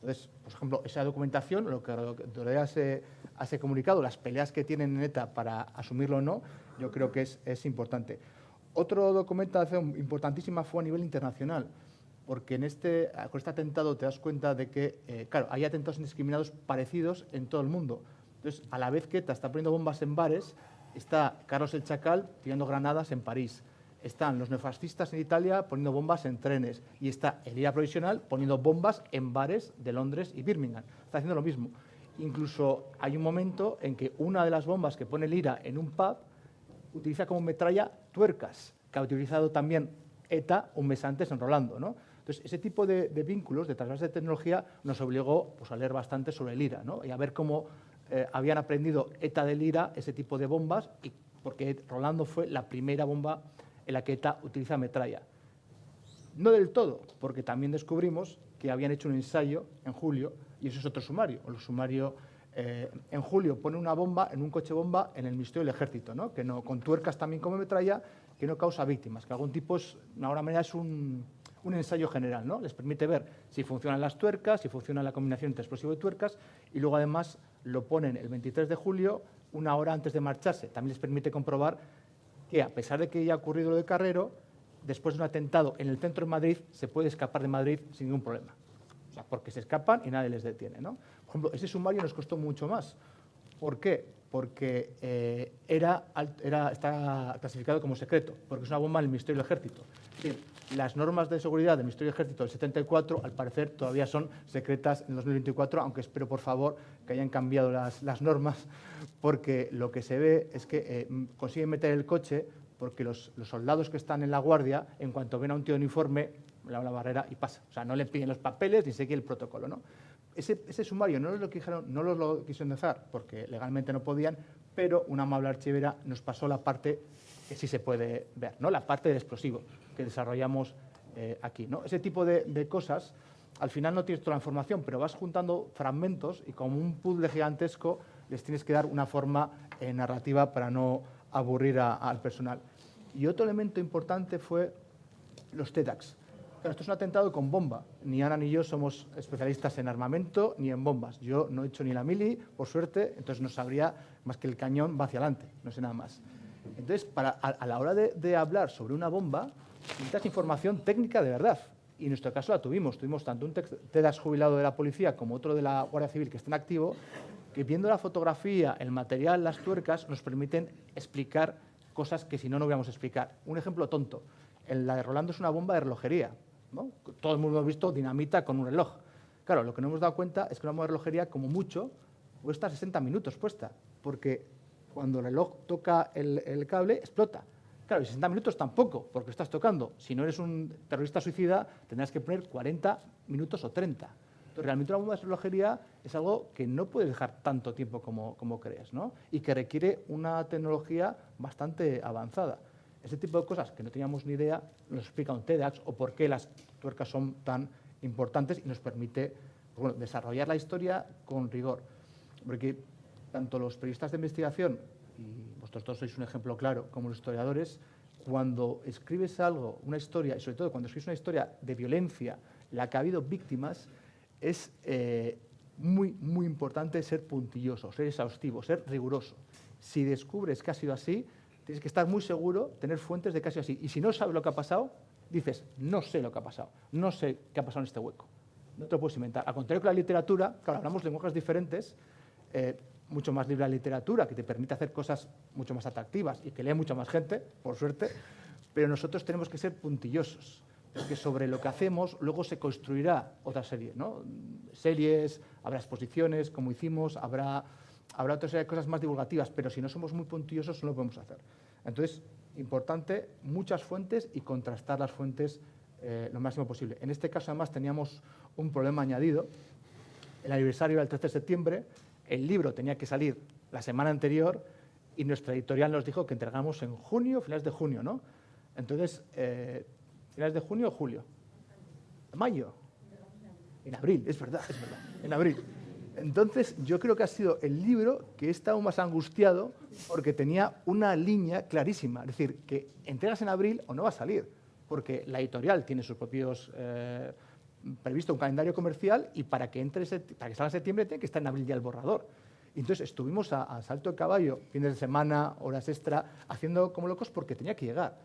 Entonces, por ejemplo, esa documentación, lo que rodea a ese comunicado, las peleas que tienen en ETA para asumirlo o no, yo creo que es importante. Otra documentación importantísima fue a nivel internacional, porque con este atentado te das cuenta de que, claro, hay atentados indiscriminados parecidos en todo el mundo. Entonces, a la vez que ETA está poniendo bombas en bares, está Carlos el Chacal tirando granadas en París. Están los neofascistas en Italia poniendo bombas en trenes. Y está el IRA provisional poniendo bombas en bares de Londres y Birmingham. Está haciendo lo mismo. Incluso hay un momento en que una de las bombas que pone el IRA en un pub utiliza como metralla tuercas, que ha utilizado también ETA un mes antes en Rolando, ¿no? Entonces, ese tipo de vínculos, de trasvases de tecnología, nos obligó pues, a leer bastante sobre el IRA, ¿no? Y a ver cómo habían aprendido ETA del IRA ese tipo de bombas, porque Rolando fue la primera bomba en la que ETA utiliza metralla. No del todo, porque también descubrimos que habían hecho un ensayo en julio, y eso es otro sumario. El sumario en julio pone una bomba en un coche bomba en el Ministerio del Ejército, ¿no? Que no, con tuercas también como metralla, que no causa víctimas, que algún tipo de alguna manera es un ensayo general, ¿no? Les permite ver si funcionan las tuercas, si funciona la combinación entre explosivo y tuercas, y luego además lo ponen el 23 de julio, una hora antes de marcharse. También les permite comprobar que, a pesar de que haya ocurrido lo de Carrero, después de un atentado en el centro de Madrid, se puede escapar de Madrid sin ningún problema. O sea, porque se escapan y nadie les detiene, ¿no? Por ejemplo, ese sumario nos costó mucho más. ¿Por qué? Porque está clasificado como secreto, porque es una bomba del Ministerio del Ejército. Es decir, las normas de seguridad del Ministerio del Ejército del 74, al parecer, todavía son secretas en 2024, aunque espero, por favor, que hayan cambiado las normas, porque lo que se ve es que consiguen meter el coche porque los soldados que están en la guardia, en cuanto ven a un tío de uniforme, le abren la barrera y pasa. O sea, no le piden los papeles ni sigue el protocolo, ¿no? Ese sumario no nos lo quisieron dejar porque legalmente no podían, pero una amable archivera nos pasó la parte que sí se puede ver, ¿no? La parte del explosivo que desarrollamos aquí, ¿no? Ese tipo de cosas, al final no tienes toda la información, pero vas juntando fragmentos y como un puzzle gigantesco les tienes que dar una forma narrativa para no aburrir al personal. Y otro elemento importante fue los TEDx. Claro, esto es un atentado con bomba. Ni Ana ni yo somos especialistas en armamento ni en bombas. Yo no he hecho ni la mili, por suerte, entonces no sabría más que el cañón va hacia adelante, no sé nada más. Entonces, a la hora de hablar sobre una bomba, necesitas información técnica de verdad. Y en nuestro caso la tuvimos. Tuvimos tanto un TEDx jubilado de la policía como otro de la Guardia Civil que está en activo, que viendo la fotografía, el material, las tuercas, nos permiten explicar cosas que si no, no hubiéramos explicar. Un ejemplo tonto. La de Rolando es una bomba de relojería, ¿no? Todo el mundo ha visto dinamita con un reloj. Claro, lo que no hemos dado cuenta es que una bomba de relojería, como mucho, puede estar 60 minutos puesta, porque cuando el reloj toca el cable, explota. Claro, y 60 minutos tampoco, porque estás tocando. Si no eres un terrorista suicida, tendrás que poner 40 minutos o 30. Entonces, realmente una bomba de relojería es algo que no puedes dejar tanto tiempo como crees, ¿no? Y que requiere una tecnología bastante avanzada. Ese tipo de cosas que no teníamos ni idea nos explica un TEDx o por qué las tuercas son tan importantes y nos permite pues bueno, desarrollar la historia con rigor. Porque tanto los periodistas de investigación, y vosotros todos sois un ejemplo claro, como los historiadores, cuando escribes algo, una historia, y sobre todo cuando escribes una historia de violencia, la que ha habido víctimas, es muy, muy importante ser puntilloso, ser exhaustivo, ser riguroso. Si descubres que ha sido así, tienes que estar muy seguro, tener fuentes de que ha sido así. Y si no sabes lo que ha pasado, dices, no sé lo que ha pasado, no sé qué ha pasado en este hueco. No te lo puedes inventar. Al contrario que la literatura, claro, hablamos lenguajes diferentes, mucho más libre la literatura, que te permite hacer cosas mucho más atractivas y que lee mucha más gente, por suerte, pero nosotros tenemos que ser puntillosos, porque sobre lo que hacemos luego se construirá otra serie, ¿no? Series, habrá exposiciones, como hicimos, habrá otra serie de cosas más divulgativas, pero si no somos muy puntillosos no lo podemos hacer. Entonces, importante, muchas fuentes y contrastar las fuentes lo máximo posible. En este caso, además, teníamos un problema añadido. El aniversario era el 13 de septiembre, el libro tenía que salir la semana anterior y nuestra editorial nos dijo que entregamos en junio, finales de junio, ¿no? Entonces, finales de junio o julio. ¿Mayo? En abril, es verdad, en abril. Entonces, yo creo que ha sido el libro que he estado más angustiado porque tenía una línea clarísima. Es decir, que entregas en abril o no va a salir, porque la editorial tiene sus propios... previsto un calendario comercial y para que salga en septiembre tiene que estar en abril ya el borrador. Y entonces estuvimos a salto de caballo, fines de semana, horas extra, haciendo como locos porque tenía que llegar.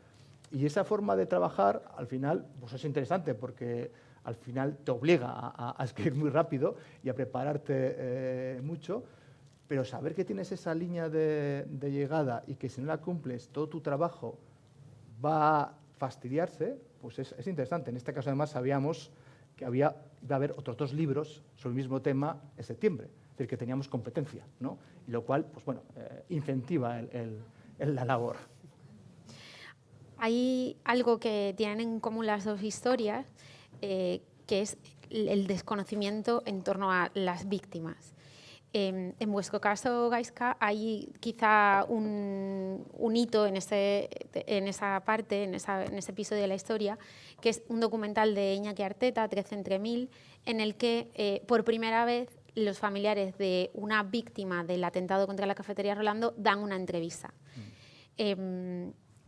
Y esa forma de trabajar, al final, pues es interesante porque al final te obliga a escribir muy rápido y a prepararte mucho, pero saber que tienes esa línea de llegada y que si no la cumples, todo tu trabajo va a fastidiarse, pues es interesante. En este caso, además, sabíamos que iba a haber otros 2 libros sobre el mismo tema en septiembre, es decir, que teníamos competencia, ¿no? Y lo cual, pues bueno, incentiva la labor. Hay algo que tienen en común las dos historias, que es el desconocimiento en torno a las víctimas. En vuestro caso, Gaiska, hay quizá un hito en esa parte, en ese episodio de la historia, que es un documental de Iñaki Arteta, 13 entre 1000, en el que por primera vez los familiares de una víctima del atentado contra la cafetería Rolando dan una entrevista.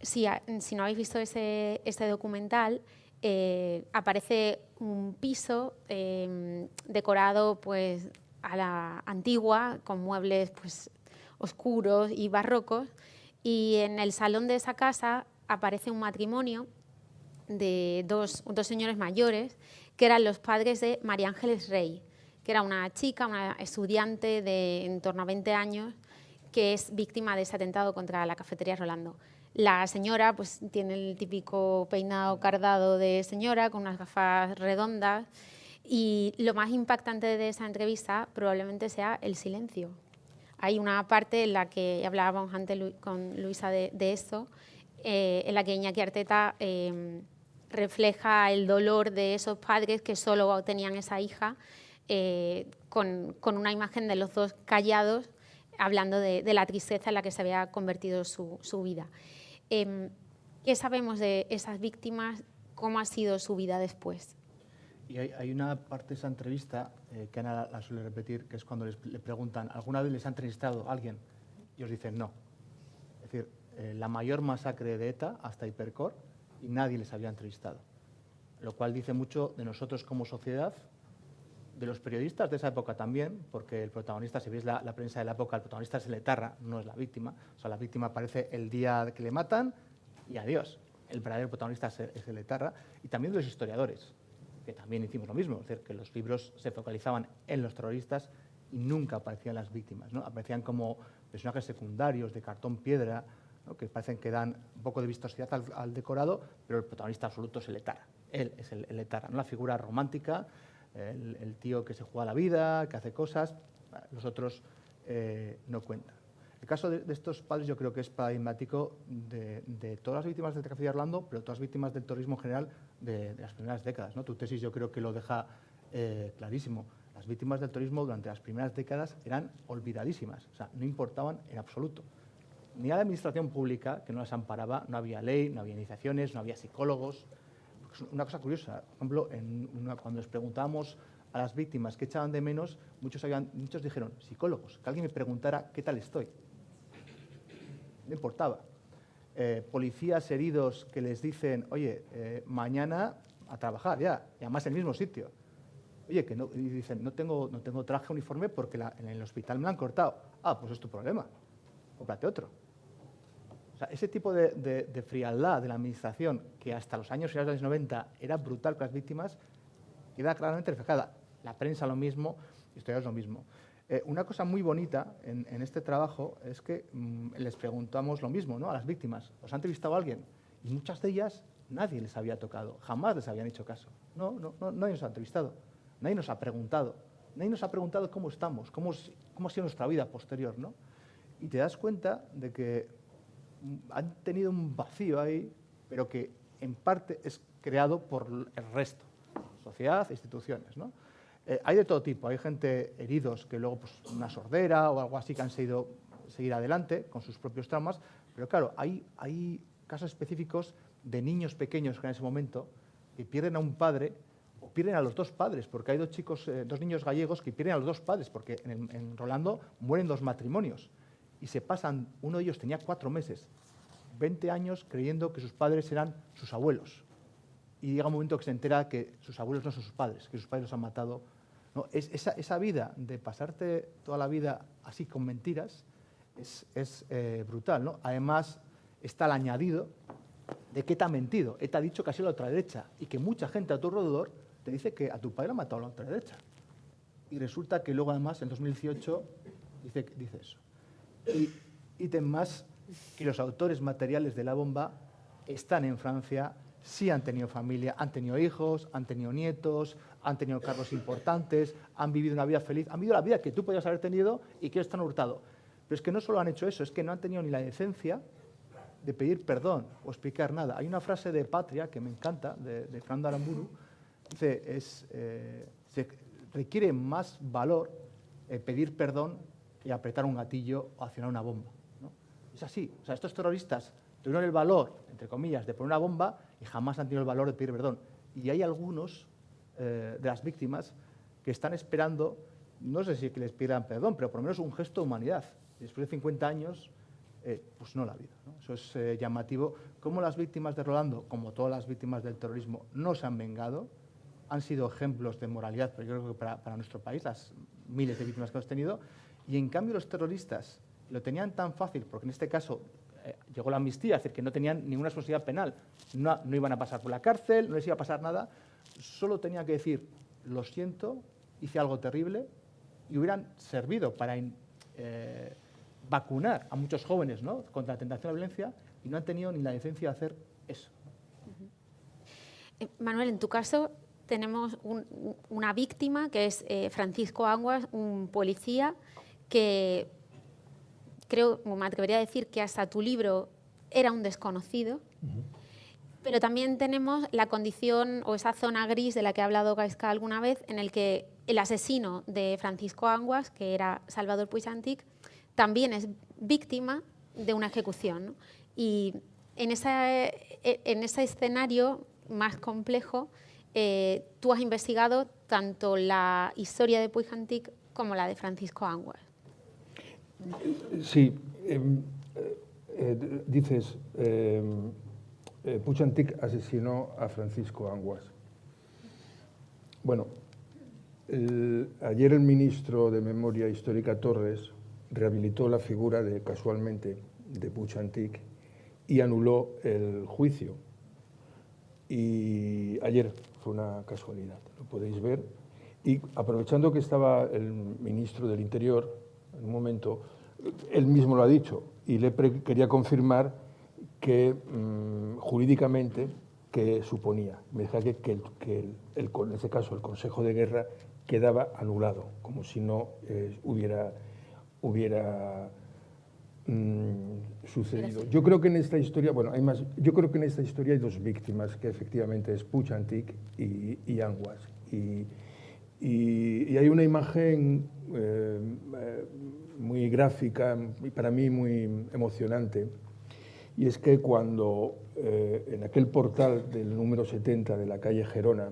Si no habéis visto ese documental, aparece un piso decorado pues a la antigua, con muebles pues oscuros y barrocos, y en el salón de esa casa aparece un matrimonio de dos señores mayores que eran los padres de María Ángeles Rey, que era una chica, una estudiante de en torno a 20 años, que es víctima de ese atentado contra la cafetería Rolando. La señora pues tiene el típico peinado cardado de señora, con unas gafas redondas, y lo más impactante de esa entrevista probablemente sea el silencio. Hay una parte en la que hablábamos antes con Luisa de esto, en la que Iñaki Arteta refleja el dolor de esos padres que solo tenían esa hija, con una imagen de los dos callados, hablando de la tristeza en la que se había convertido su vida. ¿Qué sabemos de esas víctimas? ¿Cómo ha sido su vida después? Y hay una parte de esa entrevista que Ana la suele repetir, que es cuando le preguntan, ¿alguna vez les ha entrevistado a alguien? Y os dicen no. Es decir, la mayor masacre de ETA hasta Hipercor y nadie les había entrevistado. Lo cual dice mucho de nosotros como sociedad, de los periodistas de esa época también, porque el protagonista, si veis la prensa de la época, el protagonista es el etarra, no es la víctima. O sea, la víctima aparece el día que le matan y adiós. El verdadero protagonista es el etarra. Y también de los historiadores, que también hicimos lo mismo, es decir, que los libros se focalizaban en los terroristas y nunca aparecían las víctimas, ¿no? Aparecían como personajes secundarios de cartón piedra, ¿no? Que parecen que dan un poco de vistosidad al decorado, pero el protagonista absoluto es el etarra. Él es el etarra, ¿no? La figura romántica, el tío que se juega la vida, que hace cosas, los otros no cuentan. El caso de estos padres yo creo que es paradigmático de todas las víctimas del tráfico de Orlando, pero todas las víctimas del terrorismo en general de las primeras décadas, ¿no? Tu tesis yo creo que lo deja clarísimo. Las víctimas del terrorismo durante las primeras décadas eran olvidadísimas, o sea, no importaban en absoluto. Ni a la administración pública, que no las amparaba, no había ley, no había iniciaciones, no había psicólogos. Es una cosa curiosa, por ejemplo, cuando les preguntábamos a las víctimas qué echaban de menos, muchos dijeron psicólogos, que alguien me preguntara qué tal estoy. No importaba. Policías heridos que les dicen, oye, mañana a trabajar ya, y además en el mismo sitio. Oye, que no, y dicen, no tengo traje uniforme porque en el hospital me lo han cortado. Ah, pues es tu problema, cómprate otro. O sea, ese tipo de frialdad de la administración, que hasta los años finales de los 90 era brutal con las víctimas, queda claramente reflejada. La prensa lo mismo, historiadores lo mismo. Una cosa muy bonita en este trabajo es que les preguntamos lo mismo, ¿no?, a las víctimas. ¿Os ha entrevistado a alguien? Y muchas de ellas nadie les había tocado, jamás les habían hecho caso. Nadie nos ha entrevistado, nadie nos ha preguntado. Nadie nos ha preguntado cómo estamos, cómo ha sido nuestra vida posterior, ¿no? Y te das cuenta de que han tenido un vacío ahí, pero que en parte es creado por el resto, sociedad e instituciones, ¿no? Hay de todo tipo, hay gente heridos que luego pues, una sordera o algo así que han seguido seguir adelante con sus propios traumas, pero claro, hay casos específicos de niños pequeños que en ese momento que pierden a un padre o pierden a los dos padres, porque hay dos niños gallegos que pierden a los dos padres, porque en Rolando mueren dos matrimonios y se pasan, uno de ellos tenía 4 meses, 20 años creyendo que sus padres eran sus abuelos. Y llega un momento que se entera que sus abuelos no son sus padres, que sus padres los han matado. ¿No? Esa vida de pasarte toda la vida así con mentiras es brutal, ¿no? Además, está el añadido de que te ha mentido. Te ha dicho que ha sido la ultraderecha y que mucha gente a tu alrededor te dice que a tu padre ha matado la ultraderecha. Y resulta que luego, además, en 2018 dice eso. Y más que los autores materiales de la bomba están en Francia, sí han tenido familia, han tenido hijos, han tenido nietos, han tenido cargos importantes, han vivido una vida feliz, han vivido la vida que tú podías haber tenido y que ellos te han hurtado. Pero es que no solo han hecho eso, es que no han tenido ni la decencia de pedir perdón o explicar nada. Hay una frase de Patria que me encanta, de Fernando Aramburu, dice, se requiere más valor pedir perdón que apretar un gatillo o accionar una bomba, ¿no? Es así, o sea, estos terroristas tuvieron el valor, entre comillas, de poner una bomba y jamás han tenido el valor de pedir perdón. Y hay algunos de las víctimas que están esperando, no sé si que les pidan perdón, pero por lo menos un gesto de humanidad. Y después de 50 años, pues no la vida, ¿no? Eso es llamativo. Cómo las víctimas de Rolando, como todas las víctimas del terrorismo, no se han vengado, han sido ejemplos de moralidad, pero yo creo que para nuestro país, las miles de víctimas que hemos tenido, y en cambio los terroristas lo tenían tan fácil, porque en este caso llegó la amnistía, es decir, que no tenían ninguna responsabilidad penal, no iban a pasar por la cárcel, no les iba a pasar nada, solo tenían que decir, lo siento, hice algo terrible, y hubieran servido para vacunar a muchos jóvenes, ¿no?, contra la tentación de la violencia, y no han tenido ni la decencia de hacer eso. Manuel, en tu caso tenemos una víctima que es Francisco Anguas, un policía que creo, me atrevería a decir que hasta tu libro era un desconocido, pero también tenemos la condición o esa zona gris de la que ha hablado Gaizka alguna vez, en el que el asesino de Francisco Anguas, que era Salvador Puig-Antich, también es víctima de una ejecución, ¿no? Y en ese escenario más complejo, tú has investigado tanto la historia de Puig-Antich como la de Francisco Anguas. Sí, dices, Puig-Antich asesinó a Francisco Anguas. Bueno, ayer el ministro de Memoria Histórica Torres rehabilitó la figura casualmente de Puig-Antich y anuló el juicio. Y ayer fue una casualidad, lo podéis ver. Y aprovechando que estaba el ministro del Interior, en un momento, él mismo lo ha dicho, y le quería confirmar que jurídicamente, que suponía, me decía que en ese caso el Consejo de Guerra quedaba anulado, como si no hubiera sucedido. Yo creo que en esta historia, bueno, hay más, yo creo que en esta historia hay dos víctimas, que efectivamente es Puig-Antich y Anguas. Y hay una imagen muy gráfica y para mí muy emocionante, y es que cuando en aquel portal del número 70 de la calle Gerona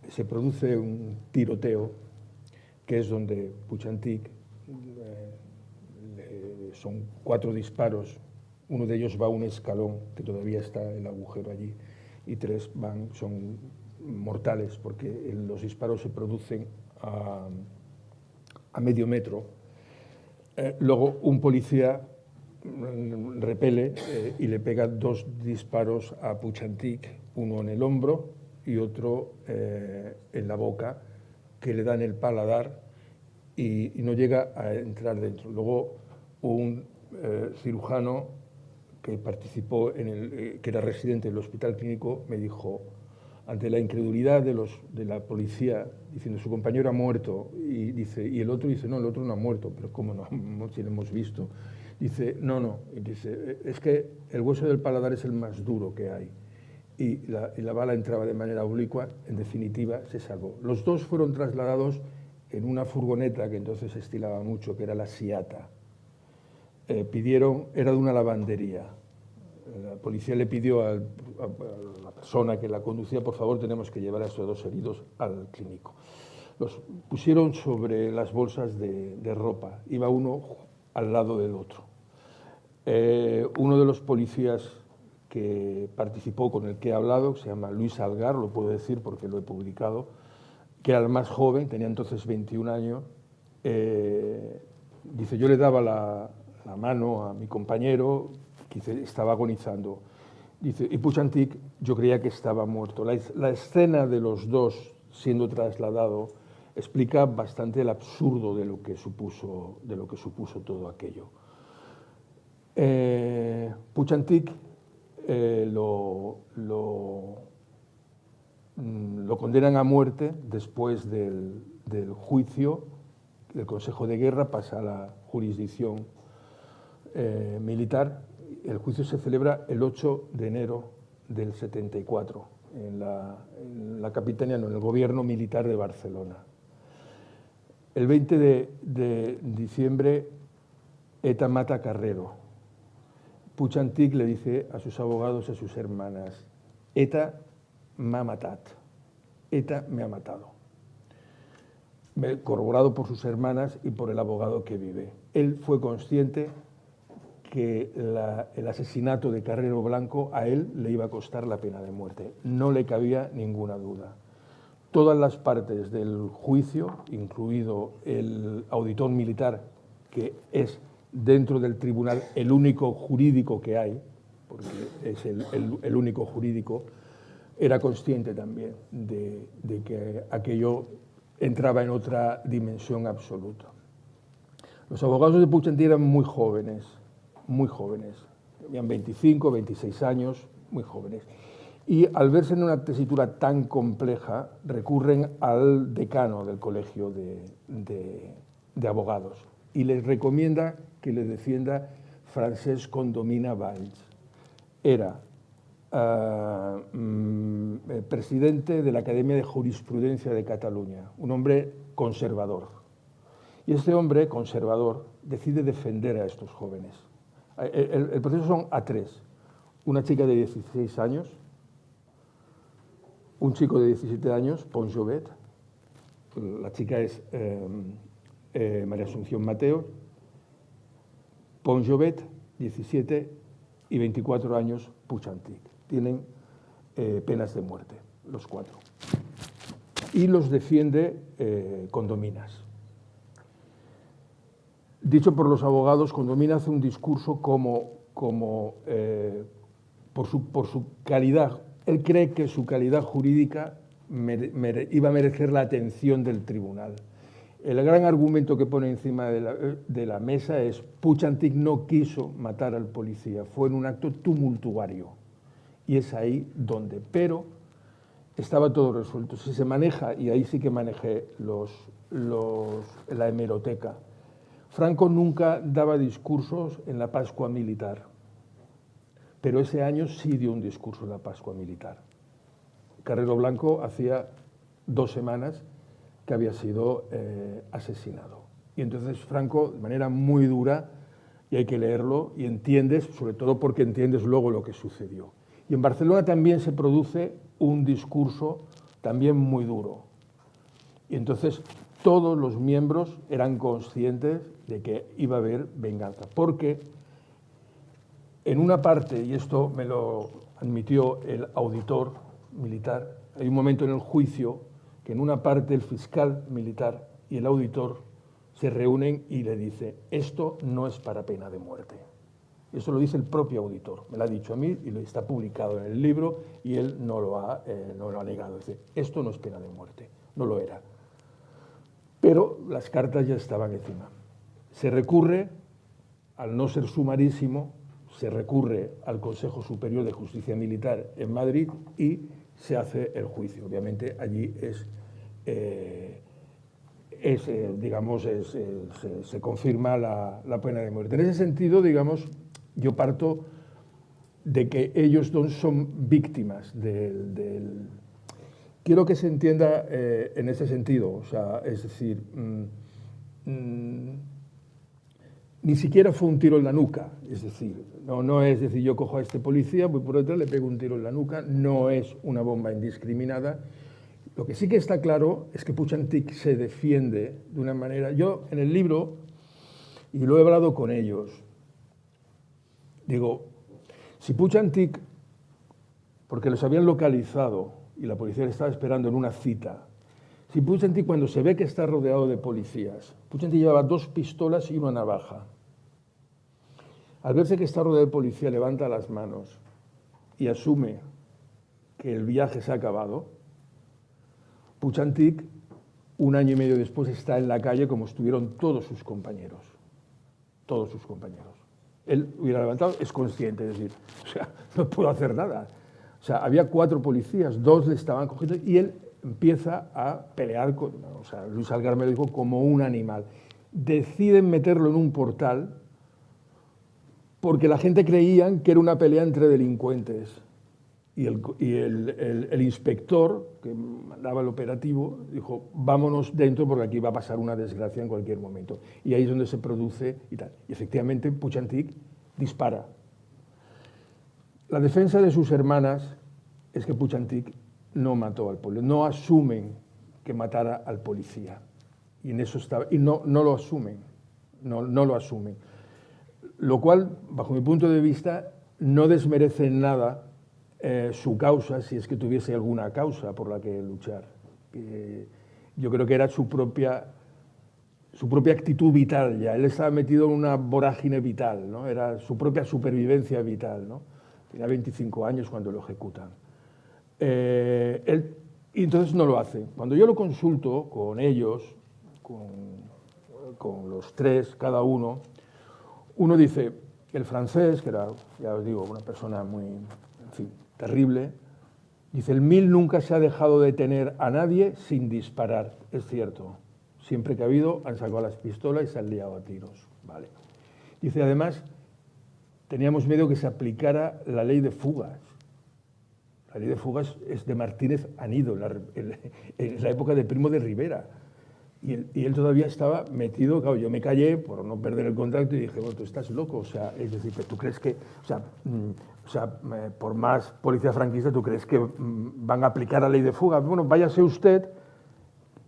se produce un tiroteo, que es donde Puig-Antich, son 4 disparos, uno de ellos va a un escalón, que todavía está el agujero allí, y 3 son mortales, porque los disparos se producen a medio metro. Luego un policía repele y le pega 2 disparos a Puig-Antich, uno en el hombro y otro en la boca, que le dan el paladar y no llega a entrar dentro. Luego un cirujano que participó, que era residente del hospital clínico, me dijo, ante la incredulidad de la policía, diciendo, su compañero ha muerto, y el otro dice, no, el otro no ha muerto, pero ¿cómo no? Si lo hemos visto. Dice, no, dice, es que el hueso del paladar es el más duro que hay. Y la bala entraba de manera oblicua, en definitiva, se salvó. Los 2 fueron trasladados en una furgoneta que entonces se estilaba mucho, que era la Seata. Era de una lavandería. La policía le pidió a la persona que la conducía, por favor, tenemos que llevar a estos 2 heridos al clínico. Los pusieron sobre las bolsas de ropa, iba uno al lado del otro. Uno de los policías que participó, con el que he hablado, se llama Luis Algar, lo puedo decir porque lo he publicado, que era el más joven, tenía entonces 21 años, dice, yo le daba la mano a mi compañero, que estaba agonizando. Dice, y Puig-Antich yo creía que estaba muerto. La escena de los 2 siendo trasladado explica bastante el absurdo de lo que supuso todo aquello. Puig-Antich lo condenan a muerte después del juicio. El Consejo de Guerra pasa a la jurisdicción militar. El juicio se celebra el 8 de enero del 74 en la capitanía, en el gobierno militar de Barcelona. El 20 de diciembre ETA mata a Carrero. Puig-Antich le dice a sus abogados y a sus hermanas, ETA m'ha matat, ETA me ha matado. Corroborado por sus hermanas y por el abogado que vive. Él fue consciente que el asesinato de Carrero Blanco a él le iba a costar la pena de muerte. No le cabía ninguna duda. Todas las partes del juicio, incluido el auditor militar, que es dentro del tribunal el único jurídico que hay, porque es el único jurídico, era consciente también de que aquello entraba en otra dimensión absoluta. Los abogados de Puig-Antich eran muy jóvenes, tenían 25, 26 años, muy jóvenes. Y al verse en una tesitura tan compleja, recurren al decano del colegio de abogados y les recomienda que le defienda Francesc Condomina Valls. Era presidente de la Academia de Jurisprudencia de Cataluña, un hombre conservador. Y este hombre conservador decide defender a estos jóvenes. El proceso son a 3. Una chica de 16 años, un chico de 17 años, Pons Jovet, la chica es María Asunción Mateo, Pons Jovet, 17, y 24 años, Puig-Antich. Tienen penas de muerte, los 4. Y los defiende Condominas. Dicho por los abogados, Condomina hace un discurso por su calidad. Él cree que su calidad jurídica iba a merecer la atención del tribunal. El gran argumento que pone encima de la mesa es Puig-Antich no quiso matar al policía, fue en un acto tumultuario. Y es ahí donde, pero estaba todo resuelto. Si se maneja, y ahí sí que manejé la hemeroteca, Franco nunca daba discursos en la Pascua Militar, pero ese año sí dio un discurso en la Pascua Militar. Carrero Blanco hacía 2 semanas que había sido asesinado. Y entonces Franco, de manera muy dura, y hay que leerlo, y entiendes, sobre todo porque entiendes luego lo que sucedió. Y en Barcelona también se produce un discurso también muy duro. Y entonces todos los miembros eran conscientes de que iba a haber venganza, porque en una parte, y esto me lo admitió el auditor militar, hay un momento en el juicio que en una parte el fiscal militar y el auditor se reúnen y le dice: esto no es para pena de muerte. Eso lo dice el propio auditor, me lo ha dicho a mí y está publicado en el libro y él no lo ha negado. Dice: esto no es pena de muerte, no lo era. Pero las cartas ya estaban encima. Se recurre, al no ser sumarísimo, se recurre al Consejo Superior de Justicia Militar en Madrid y se hace el juicio. Obviamente allí se confirma la pena de muerte. En ese sentido, digamos, yo parto de que ellos dos son víctimas del... Quiero que se entienda en ese sentido, o sea, es decir, ni siquiera fue un tiro en la nuca, es decir, no es decir, yo cojo a este policía, voy por detrás, le pego un tiro en la nuca, no es una bomba indiscriminada. Lo que sí que está claro es que Puig Antich se defiende de una manera... Yo en el libro, y lo he hablado con ellos, digo, si Puig Antich, porque los habían localizado y la policía le estaba esperando en una cita, si Puig Antich, cuando se ve que está rodeado de policías, Puig Antich llevaba 2 pistolas y una navaja. Al verse que está rodeado de policía, levanta las manos y asume que el viaje se ha acabado. Puig Antich, 1 año y medio después, está en la calle como estuvieron todos sus compañeros. Todos sus compañeros. Él hubiera levantado, es consciente, es decir, o sea, no puedo hacer nada. O sea, había 4 policías, 2 le estaban cogiendo y él empieza a pelear, o sea, Luis Algar me lo dijo, como un animal. Deciden meterlo en un portal porque la gente creían que era una pelea entre delincuentes. Y el inspector, que mandaba el operativo, dijo: vámonos dentro porque aquí va a pasar una desgracia en cualquier momento. Y ahí es donde se produce y tal. Y efectivamente Puig Antich dispara. La defensa de sus hermanas es que Puig Antich no mató al policía, no asumen que matara al policía. Y en eso está, y no lo asumen, no lo asumen. Lo cual, bajo mi punto de vista, no desmerece en nada su causa, si es que tuviese alguna causa por la que luchar. Yo creo que era su propia actitud vital ya. Él estaba metido en una vorágine vital, ¿no? Era su propia supervivencia vital, ¿no? Tenía 25 años cuando lo ejecutan. Y entonces no lo hace. Cuando yo lo consulto con ellos, con los 3, cada uno dice, el francés, que era, ya os digo, una persona muy, en fin, terrible, dice: el 1000 nunca se ha dejado detener a nadie sin disparar. Es cierto, siempre que ha habido han sacado las pistolas y se han liado a tiros. Vale. Dice, además, teníamos miedo que se aplicara la ley de fugas. La ley de fugas es de Martínez Anido, en la época de Primo de Rivera. Y él todavía estaba metido, claro, yo me callé por no perder el contacto y dije: bueno, tú estás loco, o sea, es decir, ¿tú crees que, por más policía franquista, tú crees que van a aplicar la ley de fuga? Bueno, váyase usted,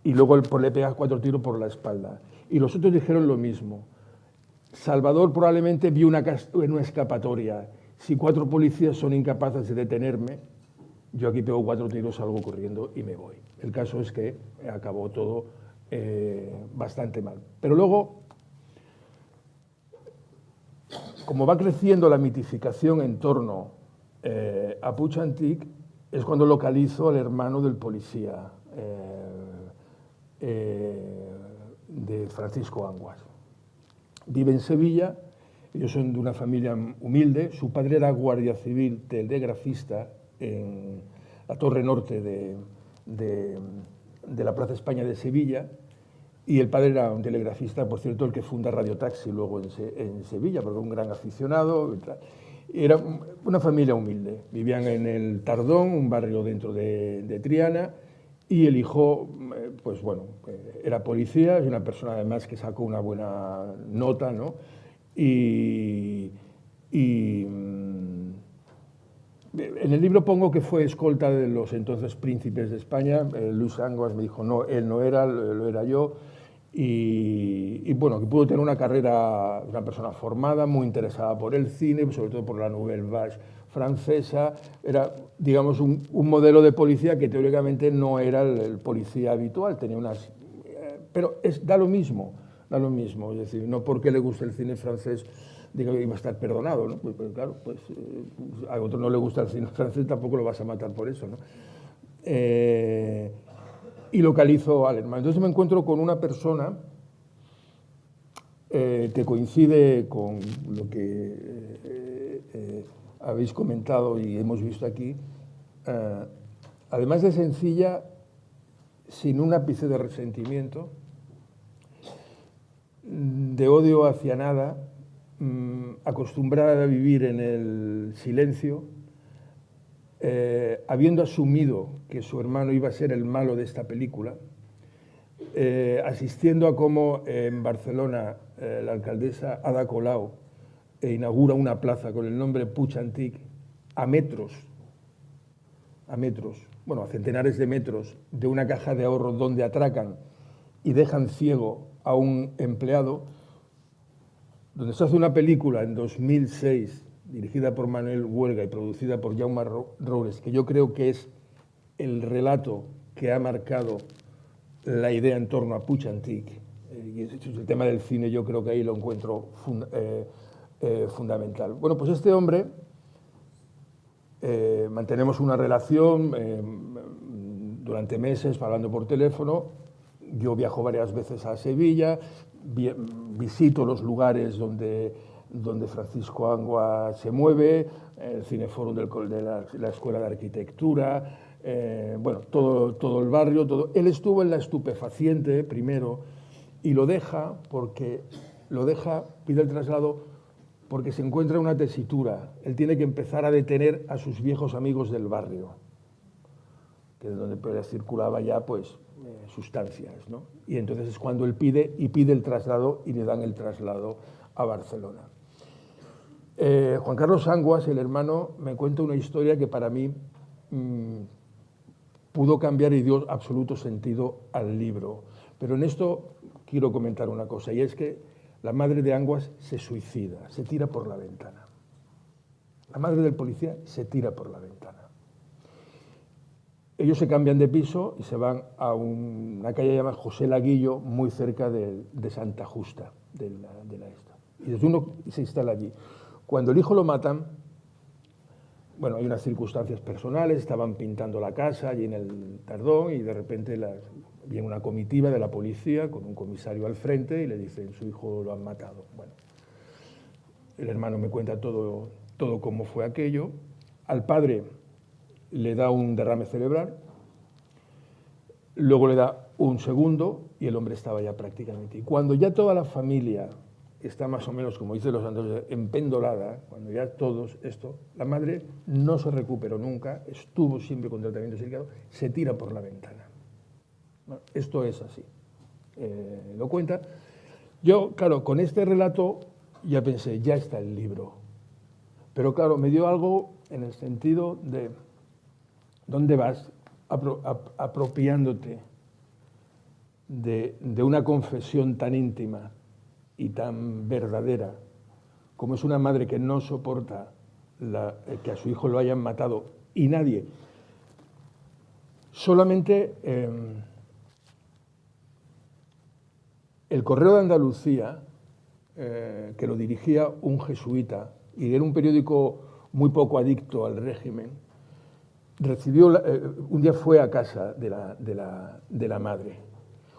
y luego le pegas 4 tiros por la espalda. Y los otros dijeron lo mismo. Salvador probablemente vio una escapatoria. Si 4 policías son incapaces de detenerme, yo aquí pego 4 tiros, salgo corriendo y me voy. El caso es que acabó todo bastante mal. Pero luego, como va creciendo la mitificación en torno a Puig Antich, es cuando localizo al hermano del policía, de Francisco Anguas. Vive en Sevilla, ellos son de una familia humilde, su padre era guardia civil telegrafista en la Torre Norte de la Plaza España de Sevilla, Y el padre era un telegrafista, por cierto, el que funda Radio Taxi luego en Sevilla, porque era un gran aficionado. Era una familia humilde. Vivían en el Tardón, un barrio dentro de Triana, y el hijo, pues bueno, era policía, es una persona además que sacó una buena nota, ¿no? En el libro pongo que fue escolta de los entonces príncipes de España. Luis Anguas me dijo, no, él no era, lo era yo. Y bueno, que pudo tener una carrera, una persona formada, muy interesada por el cine, sobre todo por la Nouvelle Vague francesa. Era, digamos, un modelo de policía que teóricamente no era el policía habitual, tenía unas... pero da lo mismo, es decir, no porque le guste el cine francés diga que iba a estar perdonado, ¿no? Pues claro, pues a otro no le gusta el cine francés, tampoco lo vas a matar por eso, ¿no? Y localizo al hermano. Entonces me encuentro con una persona que coincide con lo que habéis comentado y hemos visto aquí, además de sencilla, sin un ápice de resentimiento, de odio hacia nada, acostumbrada a vivir en el silencio, habiendo asumido que su hermano iba a ser el malo de esta película, asistiendo a cómo en Barcelona la alcaldesa Ada Colau inaugura una plaza con el nombre Puig Antic a metros, bueno, a centenares de metros de una caja de ahorro donde atracan y dejan ciego a un empleado, donde se hace una película en 2006 dirigida por Manuel Huelga y producida por Jaume Roures, que yo creo que es el relato que ha marcado la idea en torno a Puig Antic. Y el tema del cine yo creo que ahí lo encuentro fundamental. Bueno, pues este hombre, mantenemos una relación durante meses hablando por teléfono. Yo viajo varias veces a Sevilla, visito los lugares donde Francisco Anguas se mueve, el Cineforum de la Escuela de Arquitectura, bueno, todo el barrio, todo. Él estuvo en la estupefaciente primero y pide el traslado porque se encuentra una tesitura. Él tiene que empezar a detener a sus viejos amigos del barrio, que es donde circulaba ya pues sustancias, ¿no? Y entonces es cuando él pide el traslado y le dan el traslado a Barcelona. Juan Carlos Anguas, el hermano, me cuenta una historia que para mí pudo cambiar y dio absoluto sentido al libro. Pero en esto quiero comentar una cosa, y es que la madre de Anguas se suicida, se tira por la ventana. La madre del policía se tira por la ventana. Ellos se cambian de piso y se van a una calle llamada José Laguillo, muy cerca de Santa Justa, de la esta. Y desde uno se instala allí. Cuando el hijo lo matan, bueno, hay unas circunstancias personales, estaban pintando la casa allí en el Tardón y de repente viene una comitiva de la policía con un comisario al frente y le dicen, su hijo lo han matado. Bueno, el hermano me cuenta todo cómo fue aquello. Al padre le da un derrame cerebral, luego le da un segundo y el hombre estaba ya prácticamente. Y cuando ya toda la familia está más o menos, como dicen los andaluzes, empendolada, cuando ya todos esto, la madre no se recuperó nunca, estuvo siempre con tratamiento psiquiátrico, se tira por la ventana. Bueno, esto es así. Lo cuenta. Yo, claro, con este relato ya pensé, ya está el libro. Pero claro, me dio algo en el sentido de ¿dónde vas apropiándote de una confesión tan íntima y tan verdadera como es una madre que no soporta que a su hijo lo hayan matado y nadie? Solamente el Correo de Andalucía, que lo dirigía un jesuita y era un periódico muy poco adicto al régimen, un día fue a casa de la madre,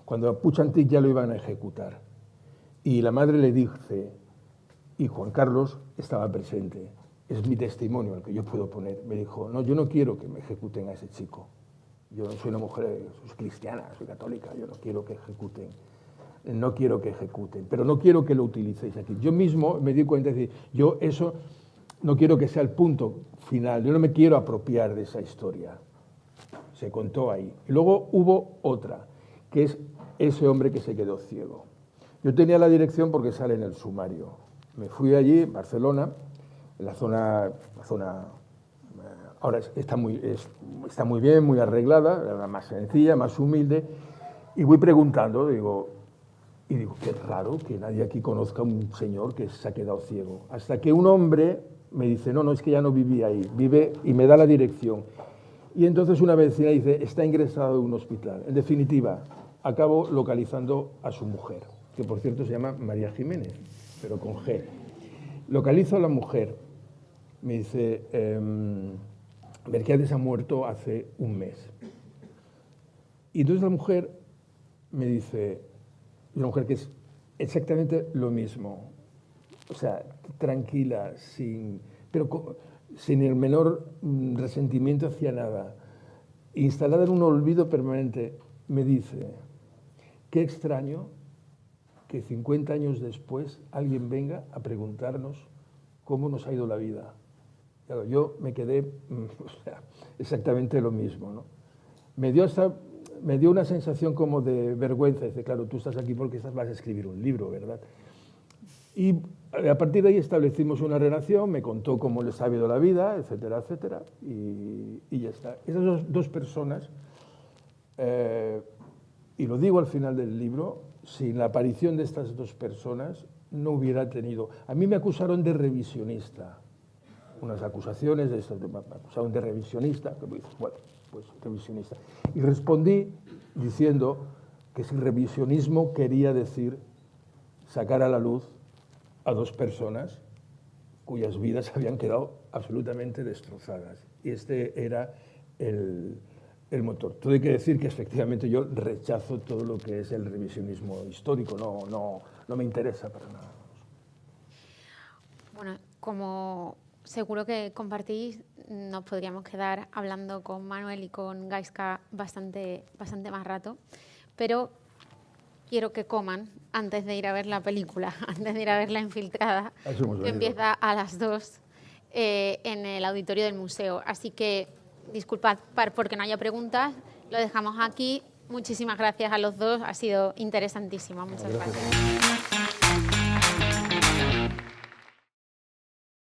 cuando a Puig Antic ya lo iban a ejecutar. Y la madre le dice, y Juan Carlos estaba presente, es mi testimonio el que yo puedo poner, me dijo, no, yo no quiero que me ejecuten a ese chico. Yo soy una mujer, soy cristiana, soy católica, yo no quiero que ejecuten no quiero que ejecuten, pero no quiero que lo utilicéis aquí. Yo mismo me di cuenta de decir, yo eso no quiero que sea el punto final, yo no me quiero apropiar de esa historia. Se contó ahí. Y luego hubo otra, que es ese hombre que se quedó ciego. Yo tenía la dirección porque sale en el sumario. Me fui allí, en Barcelona, en la zona ahora está muy bien, muy arreglada, era más sencilla, más humilde, y voy preguntando, digo, qué raro que nadie aquí conozca a un señor que se ha quedado ciego. Hasta que un hombre me dice, no, es que ya no vivía ahí, vive, y me da la dirección. Y entonces una vecina dice, está ingresado en un hospital. En definitiva, acabo localizando a su mujer, que por cierto se llama María Jiménez, pero con G. Localizo a la mujer, me dice, Mercedes ha muerto hace un mes. Y entonces la mujer me dice, una mujer que es exactamente lo mismo, o sea, tranquila, pero sin el menor resentimiento hacia nada, instalada en un olvido permanente, me dice, qué extraño que 50 años después alguien venga a preguntarnos cómo nos ha ido la vida. Claro, yo me quedé exactamente lo mismo, ¿no? Me dio una sensación como de vergüenza. Dice, claro, tú estás aquí porque vas a escribir un libro, ¿verdad? Y a partir de ahí establecimos una relación, me contó cómo les ha ido la vida, etcétera, etcétera, y ya está. Esas dos personas, y lo digo al final del libro, sin la aparición de estas dos personas no hubiera tenido... A mí me acusaron de revisionista, unas acusaciones de esto, me acusaron de revisionista, bueno, pues revisionista. Y respondí diciendo que si revisionismo quería decir sacar a la luz a dos personas cuyas vidas habían quedado absolutamente destrozadas. Y este era el motor. Todo hay que decir que efectivamente yo rechazo todo lo que es el revisionismo histórico, no me interesa para nada. Bueno, como seguro que compartís, nos podríamos quedar hablando con Manuel y con Gaiska bastante más rato, pero quiero que coman antes de ir a ver la película, antes de ir a ver La Infiltrada, que empieza a las 2 en el auditorio del museo. Así que disculpad porque no haya preguntas, lo dejamos aquí. Muchísimas gracias a los dos, ha sido interesantísimo. Muchas gracias.